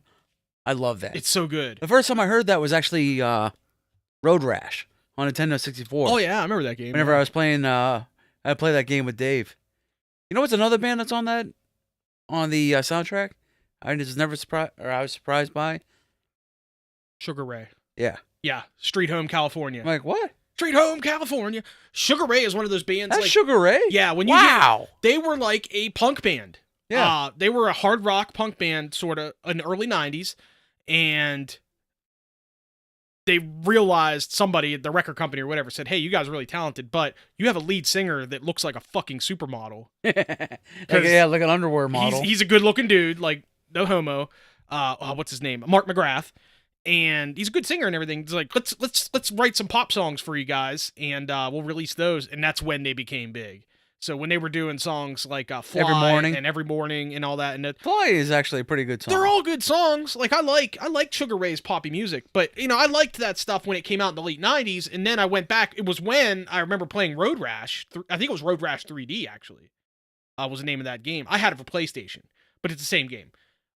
B: I love that.
A: It's so good.
B: The first time I heard that was actually Road Rash on Nintendo 64.
A: Oh, yeah, I remember that game.
B: Whenever I was playing, I played that game with Dave. You know what's another band that's on the soundtrack? I was surprised by?
A: Sugar Ray.
B: Yeah.
A: Yeah. Street Home California.
B: I'm like, what?
A: Street Home California. Sugar Ray is one of those bands.
B: That's Sugar Ray?
A: Yeah. When you hear, they were like a punk band.
B: Yeah.
A: They were a hard rock punk band, sort of, in the early 90s. And they realized the record company or whatever, said, "Hey, you guys are really talented, but you have a lead singer that looks like a fucking supermodel."
B: like an underwear model.
A: He's a good looking dude, like, no homo. What's his name? Mark McGrath. And he's a good singer and everything. It's like, let's write some pop songs for you guys, and we'll release those. And that's when they became big. So when they were doing songs like Fly Every Morning and all that, and
B: Fly is actually a pretty good song.
A: They're all good songs. Like I like Sugar Ray's poppy music, but I liked that stuff when it came out in the late 90s, and then I went back. It was when I remember playing Road Rash. I think it was Road Rash 3D actually. Was the name of that game. I had it for PlayStation, but it's the same game.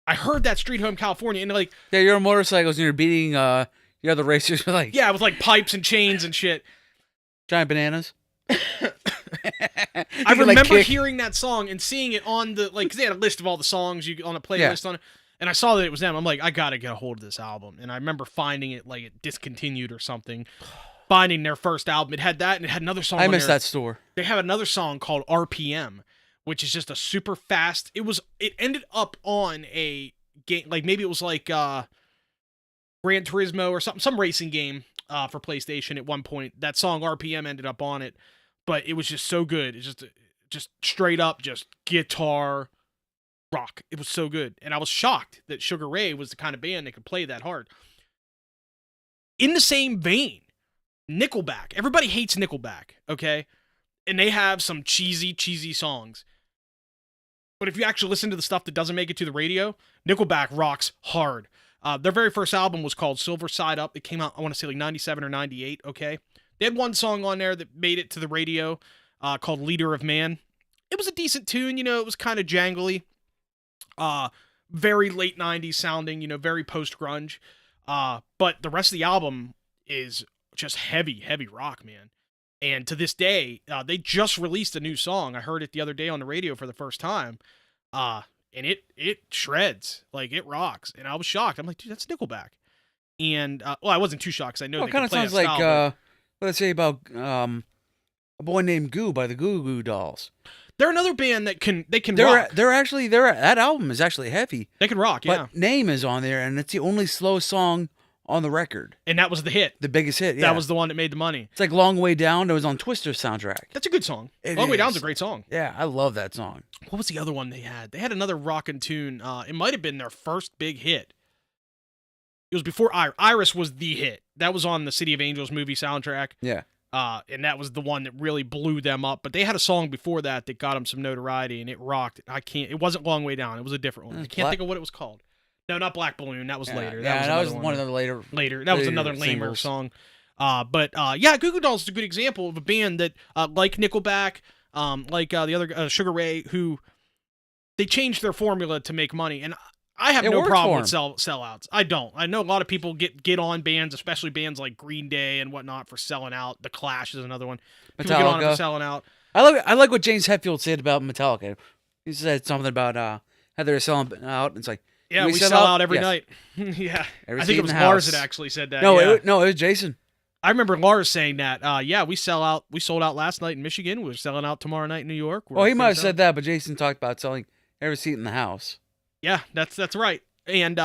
A: I heard that Street Home California, and
B: you're on motorcycles and you're beating the other racers with
A: with pipes and chains and shit.
B: Giant bananas.
A: I remember hearing that song and seeing it on because they had a list of all the songs on a playlist on it, and I saw that it was them. I'm like, I gotta get a hold of this album, and I remember finding it it discontinued or something. Finding their first album, it had that, and it had another song.
B: I missed that store.
A: They have another song called RPM, which is just a super fast. It ended up on a game, maybe it was Gran Turismo or something, some racing game for PlayStation at one point. That song RPM ended up on it, but it was just so good. It's just straight up, just guitar rock. It was so good, and I was shocked that Sugar Ray was the kind of band that could play that hard. In the same vein, Nickelback. Everybody hates Nickelback, okay? And they have some cheesy songs. But if you actually listen to the stuff that doesn't make it to the radio, Nickelback rocks hard. Their very first album was called Silver Side Up. It came out, I want to say, like 97 or 98, okay? They had one song on there that made it to the radio called Leader of Man. It was a decent tune, it was kind of jangly. Very late 90s sounding, very post-grunge. But the rest of the album is just heavy rock, man. And to this day, they just released a new song. I heard it the other day on the radio for the first time. And it shreds. Like, it rocks. And I was shocked. I'm like, dude, that's Nickelback. And, I wasn't too shocked because I know they
B: kind of
A: play
B: sounds
A: a style,
B: like, what I say about a boy named Goo by the Goo Goo Dolls.
A: They're another band that they can rock.
B: That album is actually heavy.
A: They can rock, yeah.
B: But Name is on there, and it's the only slow song on the record.
A: And that was the hit.
B: The biggest hit, yeah.
A: That was the one that made the money.
B: It's like Long Way Down. It was on Twister's soundtrack.
A: That's a good song.
B: Long
A: Way Down's a great song.
B: Yeah, I love that song.
A: What was the other one they had? They had another rockin' tune. It might have been their first big hit. It was before Iris was the hit. That was on the City of Angels movie soundtrack.
B: Yeah.
A: And that was the one that really blew them up. But they had a song before that got them some notoriety, and it rocked. It wasn't Long Way Down. It was a different one. I can't think of what it was called. No, not Black Balloon. That was later.
B: That was one of the later.
A: That was another lamer song. But Goo Goo Dolls is a good example of a band that, like Nickelback, like the other Sugar Ray, who they changed their formula to make money. And I have no problem with sellouts. I don't. I know a lot of people get on bands, especially bands like Green Day and whatnot, for selling out. The Clash is another one. People get on it for selling out.
B: I like what James Hetfield said about Metallica. He said something about how they're selling out. It's like,
A: yeah, we sell out every night. Yeah, I think it was Lars that actually said that.
B: No, it was Jason.
A: I remember Lars saying that. We sell out. We sold out last night in Michigan. We're selling out tomorrow night in New York.
B: Well, he might have said that, but Jason talked about selling every seat in the house.
A: Yeah, that's right. And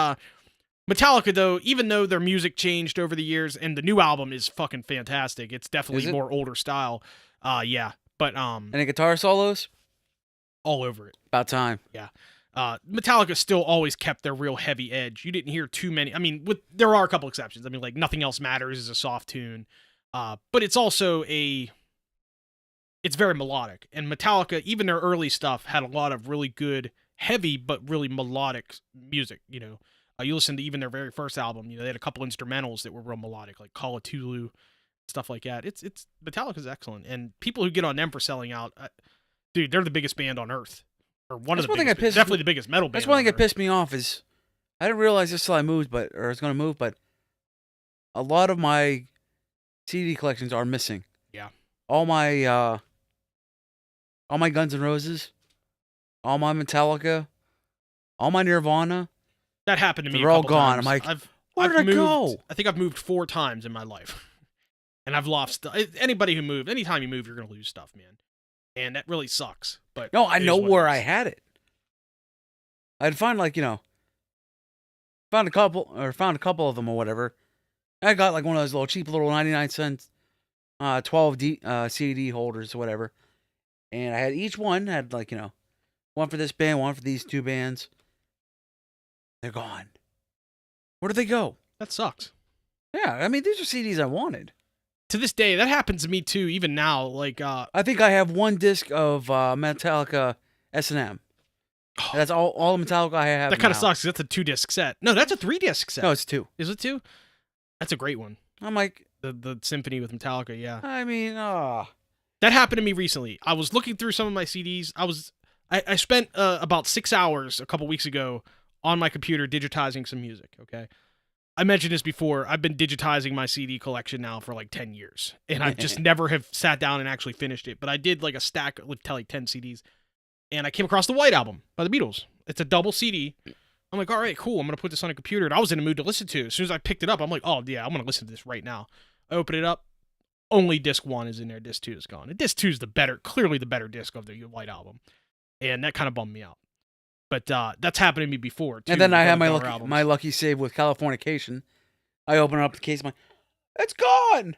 A: Metallica, though, even though their music changed over the years, and the new album is fucking fantastic. It's definitely more older style. Yeah, but
B: any guitar solos?
A: All over it.
B: About time.
A: Yeah. Metallica still always kept their real heavy edge. You didn't hear too many. I mean, there are a couple exceptions. I mean, like Nothing Else Matters is a soft tune, but it's also it's very melodic. And Metallica, even their early stuff, had a lot of really good, heavy but really melodic music. You listen to even their very first album. They had a couple instrumentals that were real melodic, like Call of Tulu, stuff like that. It's Metallica's excellent, and people who get on them for selling out, dude, they're the biggest band on earth. Or one of the biggest, definitely the biggest metal band.
B: That's one thing that pissed me off is I didn't realize this till I moved, or I was going to move, but a lot of my CD collections are missing.
A: Yeah.
B: All my Guns N' Roses, all my Metallica, all my Nirvana.
A: That happened to me.
B: They're all gone.
A: Times.
B: I'm like,
A: where
B: did I go?
A: I think I've moved 4 times in my life, and I've lost stuff. Anybody who moved, anytime you move, you're gonna lose stuff, man. And that really sucks. But
B: no, I know where I had it. I'd find found a couple of them or whatever. I got like one of those little cheap little 99-cent 12 CD holders or whatever. And I had each one had one for this band, one for these 2 bands. They're gone. Where did they go?
A: That sucks.
B: Yeah, I mean, these are CDs I wanted.
A: To this day, that happens to me too. Even now,
B: I think I have 1 disc of Metallica S&M. That's all the Metallica I have.
A: That kind of sucks. That's a 2-disc set. No, that's a 3-disc set.
B: No, it's 2.
A: Is it 2? That's a great one.
B: I'm like
A: the symphony with Metallica. Yeah.
B: I mean,
A: that happened to me recently. I was looking through some of my CDs. I spent about 6 hours a couple weeks ago on my computer digitizing some music. Okay. I mentioned this before. I've been digitizing my CD collection now for like 10 years, and I've just never have sat down and actually finished it. But I did like a stack of like 10 CDs, and I came across the White Album by the Beatles. It's a double CD. I'm like, all right, cool. I'm going to put this on a computer, and I was in a mood to listen to it. As soon as I picked it up, I'm like, oh, yeah, I'm going to listen to this right now. I open it up. Only disc 1 is in there. Disc 2 is gone. And disc 2 is clearly the better disc of the White Album, and that kind of bummed me out. But that's happened to me before, too.
B: And then I had my lucky save with Californication. I open up the case, I'm like, it's gone!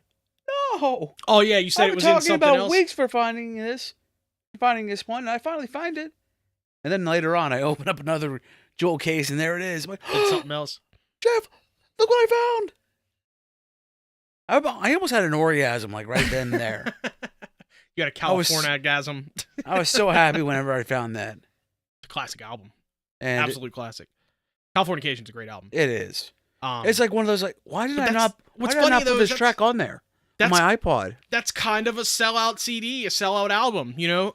B: No!
A: Oh, yeah, you said it was in something else?
B: I've been talking about weeks for finding this one, and I finally find it. And then later on, I open up another jewel case, and there it is. I'm like,
A: it's something else.
B: Jeff, look what I found! I almost had an orgasm like right then and there.
A: You got a California-gasm.
B: I was so happy whenever I found that.
A: It's a classic album.
B: And
A: Absolute classic. Californication's a great album.
B: it is. It's like one of those like, why did I not put this track on there? On my iPod.
A: That's kind of a sellout CD, a sellout album, you know?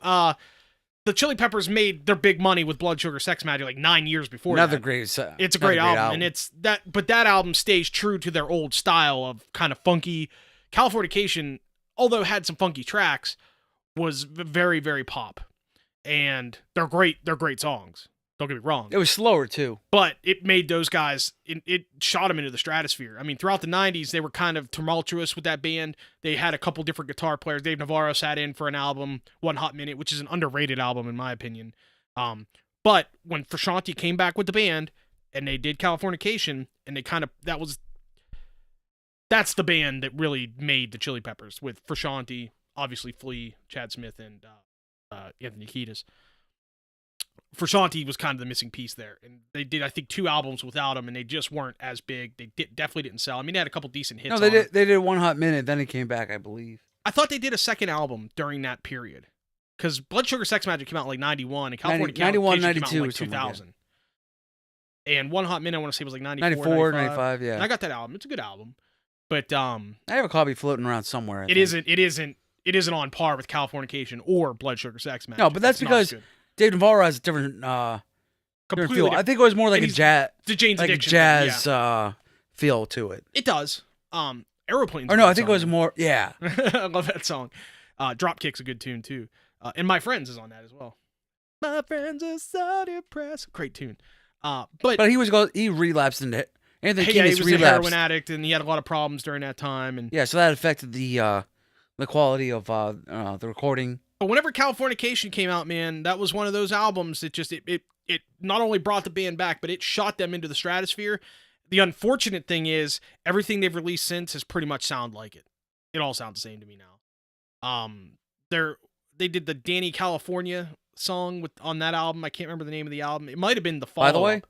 A: The Chili Peppers made their big money with Blood Sugar Sex Magic like 9 years before
B: Another
A: that.
B: great
A: It's a great album. And but that album stays true to their old style of kind of funky. Californication, although it had some funky tracks, was very, very pop. And they're great songs. Don't get me wrong.
B: It was slower too.
A: But it made those guys, it shot them into the stratosphere. I mean, throughout the 90s, they were kind of tumultuous with that band. They had a couple different guitar players. Dave Navarro sat in for an album, One Hot Minute, which is an underrated album in my opinion. But when Frusciante came back with the band and they did Californication, and they kind of, that's the band that really made the Chili Peppers, with Frusciante, obviously Flea, Chad Smith, and Anthony Kiedis. Frusciante was kind of the missing piece there, and they did, I think, 2 albums without him, and they just weren't as big. They definitely didn't sell. I mean, they had a couple decent hits.
B: No, they did One Hot Minute, then he came back, I believe.
A: I thought they did a second album during that period, because Blood Sugar Sex Magic came out in like 91, and California
B: 91,
A: came out
B: 92,
A: in like 2000. And One Hot Minute, I want to say, was like
B: 94, 95, yeah.
A: And I got that album. It's a good album, but
B: I have a copy floating around somewhere.
A: It isn't on par with Californication or Blood Sugar Sex Magic.
B: No, but that's because Dave Navarro has a different
A: completely
B: feel. I think it was more like a jazz, feel to it.
A: It does. Aeroplane's
B: or no, I think it was more. Yeah,
A: I love that song. Dropkick's a good tune too, and My Friends is on that as well. My friends are so depressed. Great tune. But
B: he relapsed into it. Anthony
A: he
B: Kiedis
A: was a heroin addict, and he had a lot of problems during that time. And
B: yeah, so that affected the quality of the recording.
A: But whenever Californication came out, man, that was one of those albums that just it not only brought the band back, but it shot them into the stratosphere. The unfortunate thing is everything they've released since has pretty much sound like it. It all sounds the same to me now. They did the Danny California song on that album. I can't remember the name of the album. It might have been the follow-up.
B: By the way?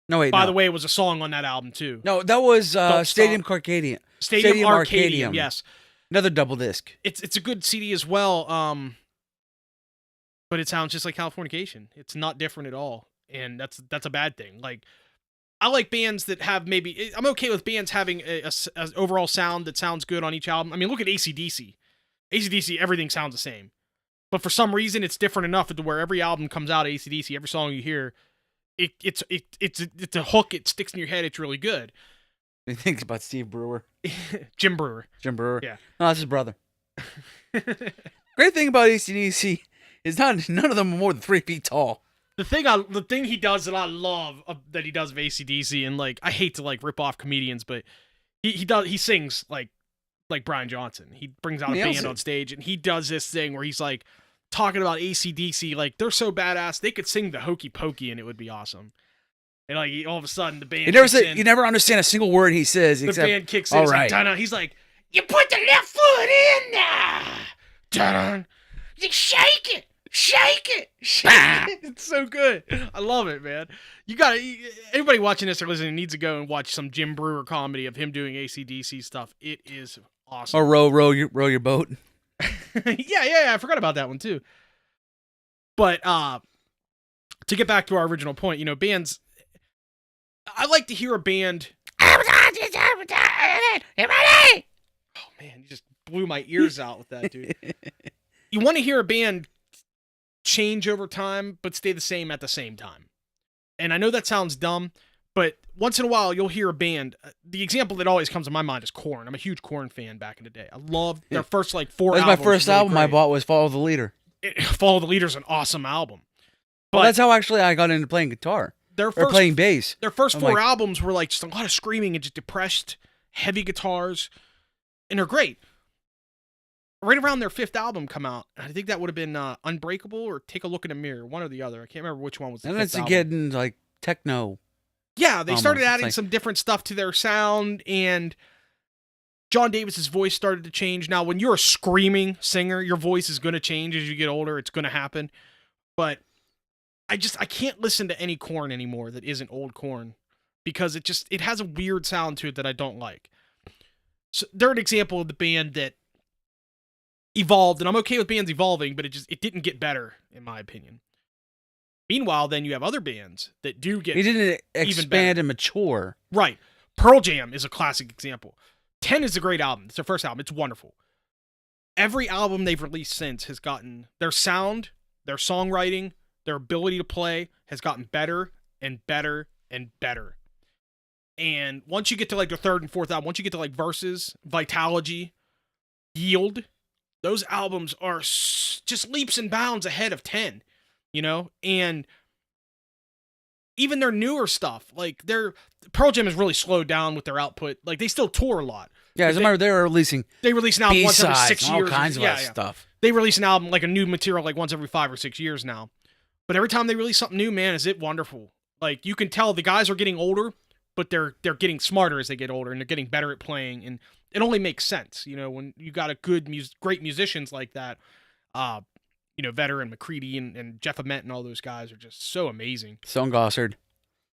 B: No, wait,
A: By the way, it was a song on that album too.
B: No, that was Stadium Arcadium.
A: Stadium Arcadium, yes.
B: Another double disc.
A: It's a good CD as well, but it sounds just like Californication. It's not different at all, and that's a bad thing. Like, I like bands that have I'm okay with bands having a overall sound that sounds good on each album. I mean, look at AC/DC. AC/DC, everything sounds the same, but for some reason, it's different enough to where every album comes out of AC/DC, every song you hear, it's a hook. It sticks in your head. It's really good.
B: What do you think about Steve Brewer?
A: Jim Brewer.
B: Yeah. No, that's his brother. Great thing about AC/DC is none of them are more than 3 feet tall.
A: The thing he does that I love that he does of AC/DC, and like I hate to like rip off comedians, but he sings like Brian Johnson. He brings out a band on stage, and he does this thing where he's like talking about AC/DC, like they're so badass they could sing the Hokey Pokey and it would be awesome. And like all of a sudden the band
B: you never understand a single word he says.
A: The band kicks in. All right. Like, he's like, you put the left foot in there. Ta-da. You shake it. It's so good. I love it, man. Everybody watching this or listening needs to go and watch some Jim Brewer comedy of him doing AC/DC stuff. It is awesome.
B: Or row your boat.
A: Yeah. I forgot about that one too. But to get back to our original point, bands. I like to hear a band. Oh man, you just blew my ears out with that, dude. You want to hear a band change over time, but stay the same at the same time. And I know that sounds dumb, but once in a while you'll hear a band. The example that always comes to my mind is Korn. I'm a huge Korn fan back in the day. I loved their first 4 albums.
B: That's my first album I bought was Follow the Leader.
A: Follow the Leader's an awesome album.
B: But that's how actually I got into playing guitar. Playing bass.
A: Their first 4 albums were like just a lot of screaming and just depressed, heavy guitars, and they're great. Right around their 5th album come out, I think that would have been Unbreakable or Take a Look in the Mirror, one or the other. I can't remember which one was the 5th album.
B: And it's getting like techno.
A: Yeah, they started adding some different stuff to their sound, and John Davis's voice started to change. Now, when you're a screaming singer, your voice is going to change as you get older. It's going to happen. But I can't listen to any Korn anymore that isn't old Korn because it has a weird sound to it that I don't like. So they're an example of the band that evolved, and I'm okay with bands evolving, but it didn't get better, in my opinion. Meanwhile, then you have other bands that do get
B: He didn't
A: even
B: expand
A: better.
B: and mature.
A: Right. Pearl Jam is a classic example. 10 is a great album. It's their first album. It's wonderful. Every album they've released since has gotten their sound, their songwriting, their ability to play has gotten better and better and better. And once you get to like their third and fourth album, once you get to like Versus, Vitalogy, Yield, those albums are just leaps and bounds ahead of 10, you know? And even their newer stuff, like Pearl Jam has really slowed down with their output. Like they still tour a lot.
B: Yeah, as a matter, they release an album
A: once every 6
B: B-sides and
A: years.
B: all kinds of stuff.
A: They release an album, like a new material, like once every 5 or 6 years now. But every time they release something new, man, is it wonderful. Like you can tell the guys are getting older, but they're getting smarter as they get older, and they're getting better at playing. And it only makes sense, you know, when you got great musicians like that. You know, Vedder and McCready and Jeff Ament and all those guys are just so amazing.
B: Stone Gossard.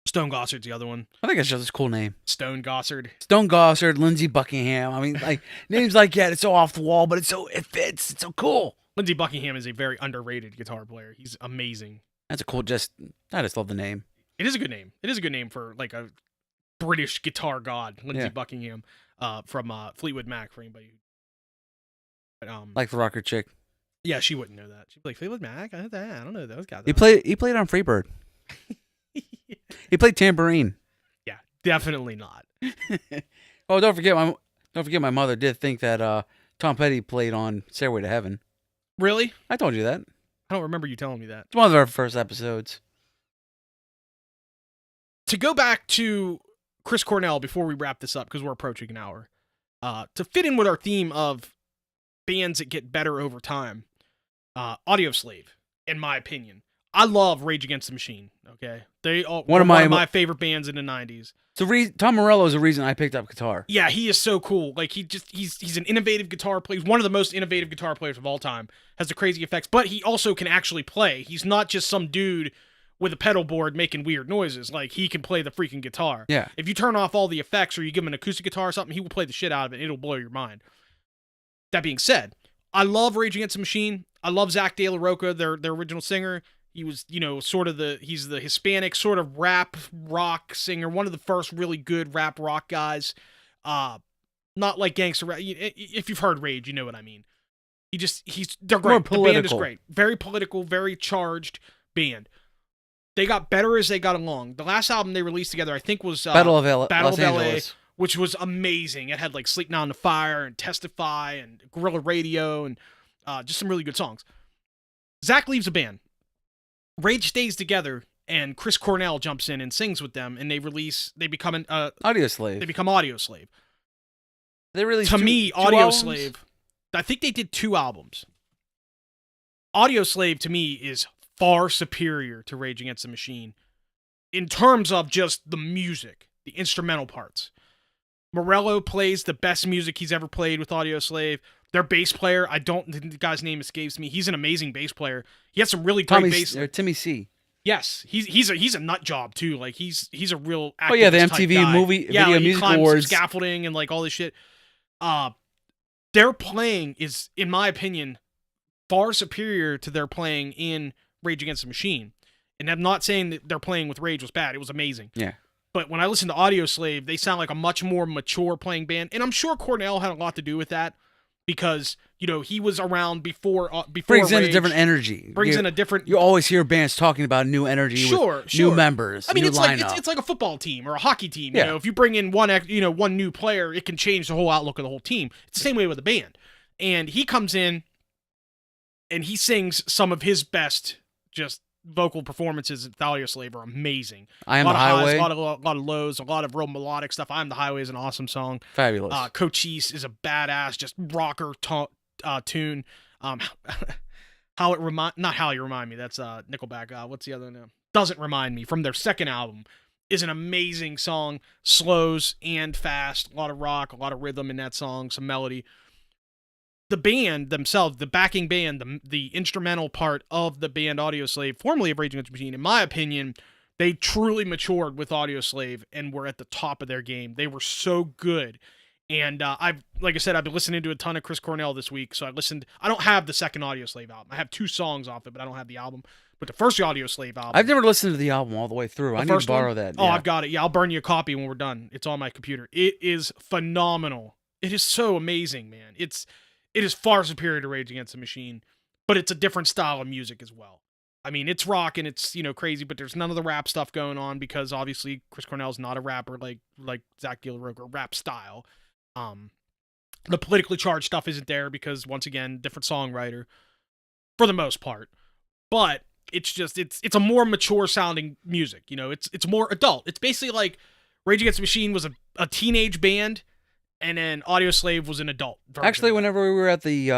A: Stone Gossard's the other one.
B: I think it's just a cool name.
A: Stone Gossard.
B: Stone Gossard, Lindsey Buckingham. I mean, like names like that. It's so off the wall, but it fits. It's so cool.
A: Lindsey Buckingham is a very underrated guitar player. He's amazing.
B: That's a cool. I just love the name.
A: It is a good name. It is a good name for like a British guitar god, Lindsey Buckingham, from Fleetwood Mac. For anybody,
B: like the rocker chick.
A: Yeah, she wouldn't know that. She'd be like, Fleetwood Mac? I don't know those guys.
B: He played on Freebird.
A: Yeah.
B: He played tambourine.
A: Yeah, definitely not.
B: Oh, don't forget my mother did think that Tom Petty played on Stairway to Heaven.
A: Really?
B: I told you that.
A: I don't remember you telling me that.
B: It's one of our first episodes.
A: To go back to Chris Cornell before we wrap this up, because we're approaching an hour, to fit in with our theme of bands that get better over time, Audioslave, in my opinion. I love Rage Against the Machine, okay? They are one of my favorite bands in the 90s.
B: So Tom Morello is the reason I picked up guitar.
A: Yeah, he is so cool. Like he's an innovative guitar player. He's one of the most innovative guitar players of all time. Has the crazy effects, but he also can actually play. He's not just some dude with a pedal board making weird noises. Like he can play the freaking guitar.
B: Yeah.
A: If you turn off all the effects or you give him an acoustic guitar or something, he will play the shit out of it. It'll blow your mind. That being said, I love Rage Against the Machine. I love Zach De La Rocha, their original singer. He was, you know, he's the Hispanic sort of rap rock singer, one of the first really good rap rock guys. Not like gangster rap. If you've heard Rage, you know what I mean. They're great.
B: More political.
A: The band is great. Very political, very charged band. They got better as they got along. The last album they released together, I think, was
B: Battle of LA,
A: which was amazing. It had like Sleep Now in the Fire and Testify and Guerrilla Radio and just some really good songs. Zach leaves the band. Rage stays together, and Chris Cornell jumps in and sings with them, and they become
B: Audioslave.
A: They become Audioslave.
B: They released
A: Audioslave, I think they did 2 albums. Audioslave to me is far superior to Rage Against the Machine in terms of just the music, the instrumental parts. Morello plays the best music he's ever played with Audioslave. Their bass player, the guy's name escapes me. He's an amazing bass player. He has some really great bass.
B: Timmy C.
A: Yes, he's a nut job too. Like he's a real.
B: Oh yeah, the MTV Video Music Awards,
A: scaffolding, and like all this shit. Their playing is, in my opinion, far superior to their playing in Rage Against the Machine. And I'm not saying that their playing with Rage was bad. It was amazing.
B: Yeah.
A: But when I listen to Audioslave, they sound like a much more mature playing band, and I'm sure Cornell had a lot to do with that. Because, you know, he was around before
B: brings
A: Rage,
B: in a different energy. You always hear bands talking about new energy with new members.
A: I mean, it's
B: lineup.
A: like a football team or a hockey team. You know, if you bring in one new player, it can change the whole outlook of the whole team. It's the same way with a band. And he comes in and he sings some of his best just vocal performances at Audioslave are amazing.
B: I Am the Highway.
A: Highs, a lot of lows, a lot of real melodic stuff. I Am the Highway is an awesome song.
B: Fabulous.
A: Cochise is a badass, just rocker tune. Not How You Remind Me. That's Nickelback. What's the other name? Doesn't Remind Me from their second album is an amazing song. Slows and fast. A lot of rock, a lot of rhythm in that song, some melody. The band themselves, the backing band, the instrumental part of the band Audioslave, formerly of Rage Against the Machine, in my opinion, they truly matured with Audioslave and were at the top of their game. They were so good. And like I said, I've been listening to a ton of Chris Cornell this week. So I don't have the second Audio Slave album. I have 2 songs off it, but I don't have the album. But the first Audio Slave album.
B: I've never listened to the album all the way through. I need to borrow that.
A: Oh, I've got it. Yeah, I'll burn you a copy when we're done. It's on my computer. It is phenomenal. It is so amazing, man. It is far superior to Rage Against the Machine, but it's a different style of music as well. I mean, it's rock and it's, crazy, but there's none of the rap stuff going on because obviously Chris Cornell's not a rapper like Zach De La Rocha, rap style. The politically charged stuff isn't there because, once again, different songwriter for the most part. But it's just it's a more mature sounding music. It's more adult. It's basically like Rage Against the Machine was a teenage band, and then Audio Slave was an adult version.
B: Actually, whenever we were at the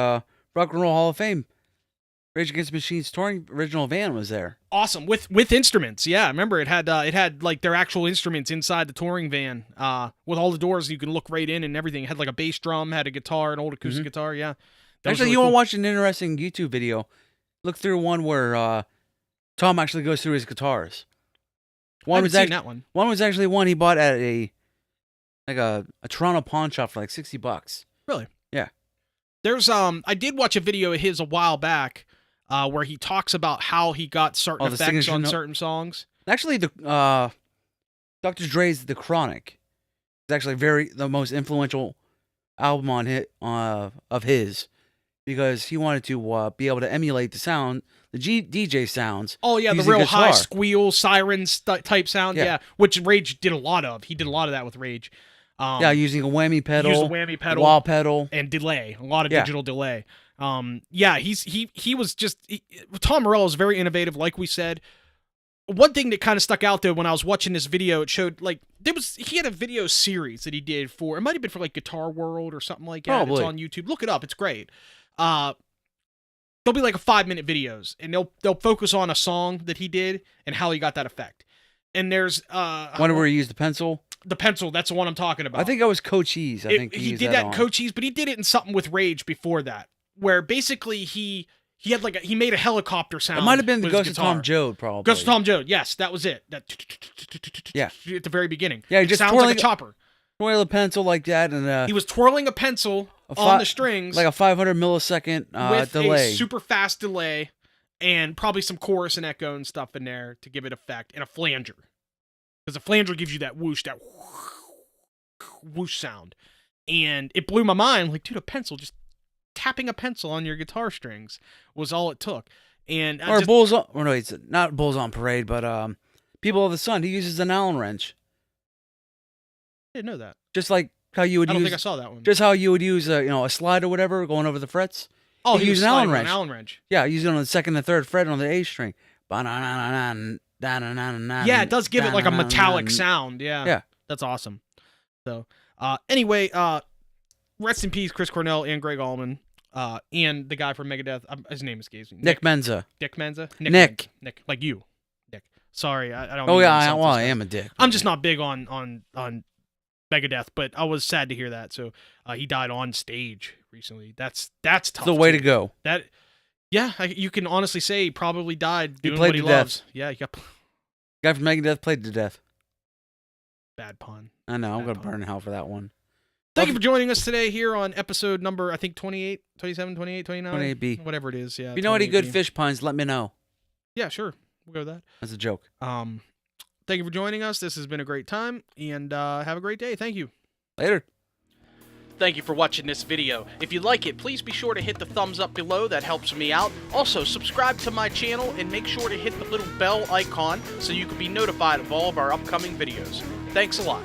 B: Rock and Roll Hall of Fame, Rage Against the Machine's touring original van was there.
A: Awesome with instruments. Yeah, I remember it had like their actual instruments inside the touring van. With all the doors, you can look right in and everything. It had like a bass drum, had a guitar, an old acoustic guitar. Yeah.
B: Actually, you want to watch an interesting YouTube video? Look through one where Tom actually goes through his guitars.
A: I haven't seen that one.
B: One was actually one he bought at a Toronto pawn shop for like $60.
A: Really?
B: Yeah.
A: There's I did watch a video of his a while back. Where he talks about how he got certain effects on certain songs.
B: Actually, the Dr. Dre's "The Chronic" is actually the most influential album on of his, because he wanted to be able to emulate the sound, the DJ sounds.
A: Oh yeah, the real high squeal sirens type sound. Yeah, which Rage did a lot of. He did a lot of that with Rage.
B: Using a whammy pedal,
A: wah
B: pedal,
A: and delay. A lot of digital delay. He was just Tom Morello is very innovative, like we said. One thing that kind of stuck out though when I was watching this video, it showed like he had a video series that he did for, it might have been for like Guitar World or something like that.
B: Probably.
A: It's on YouTube. Look it up. It's great. There'll be like a 5-minute videos, and they'll focus on a song that he did and how he got that effect. And there's
B: one where he used the pencil.
A: The pencil, that's the one I'm talking about.
B: I think that was Cochise. I think
A: he did that in Cochise, but he did it in something with Rage before that, where basically he had he made a helicopter sound.
B: It might have been the Ghost of Tom Joad, probably.
A: Ghost of Tom Joad, yes, that was it. That at the very beginning.
B: Yeah, he just
A: sounds like a chopper.
B: Twirling a pencil like that, and
A: he was twirling a pencil on the strings,
B: like a 500 millisecond
A: with
B: delay,
A: a super fast delay, and probably some chorus and echo and stuff in there to give it effect, and a flanger, because the flanger gives you that whoosh, whoosh sound, and it blew my mind. Like, dude, a pencil, just tapping a pencil on your guitar strings was all it took. And
B: it's not Bulls on Parade, but People of the Sun. He uses an Allen wrench.
A: I didn't know that.
B: Just like how you would
A: I don't think I saw that one.
B: Just how you would use a slide or whatever going over the frets.
A: Oh, he
B: used an Allen wrench.
A: An Allen wrench.
B: Yeah, using it on the second and third fret on the A string.
A: Yeah, it does give it like a metallic sound. Yeah. That's awesome. So, anyway, rest in peace, Chris Cornell and Gregg Allman, and the guy from Megadeth. His name escapes me.
B: Nick Menza.
A: Dick Menza.
B: Nick,
A: like you. Nick. Sorry, I don't.
B: Oh yeah, I am a dick.
A: I'm just not big on Megadeth, but I was sad to hear that. So he died on stage recently. That's tough.
B: The way to go.
A: You can honestly say he probably died doing what he loves. Yeah,
B: Guy from Megadeth played to death.
A: Bad pun.
B: I know. I'm going to burn in hell for that one.
A: Thank you for joining us today here on episode number, I think, 28, 27, 28, 29.
B: 28B.
A: Whatever it is, yeah.
B: If you know any good fish puns, let me know.
A: Yeah, sure. We'll go with that.
B: That's a joke.
A: Thank you for joining us. This has been a great time, and have a great day. Thank you.
B: Later.
A: Thank you for watching this video. If you like it, please be sure to hit the thumbs up below. That helps me out. Also, subscribe to my channel and make sure to hit the little bell icon so you can be notified of all of our upcoming videos. Thanks a lot.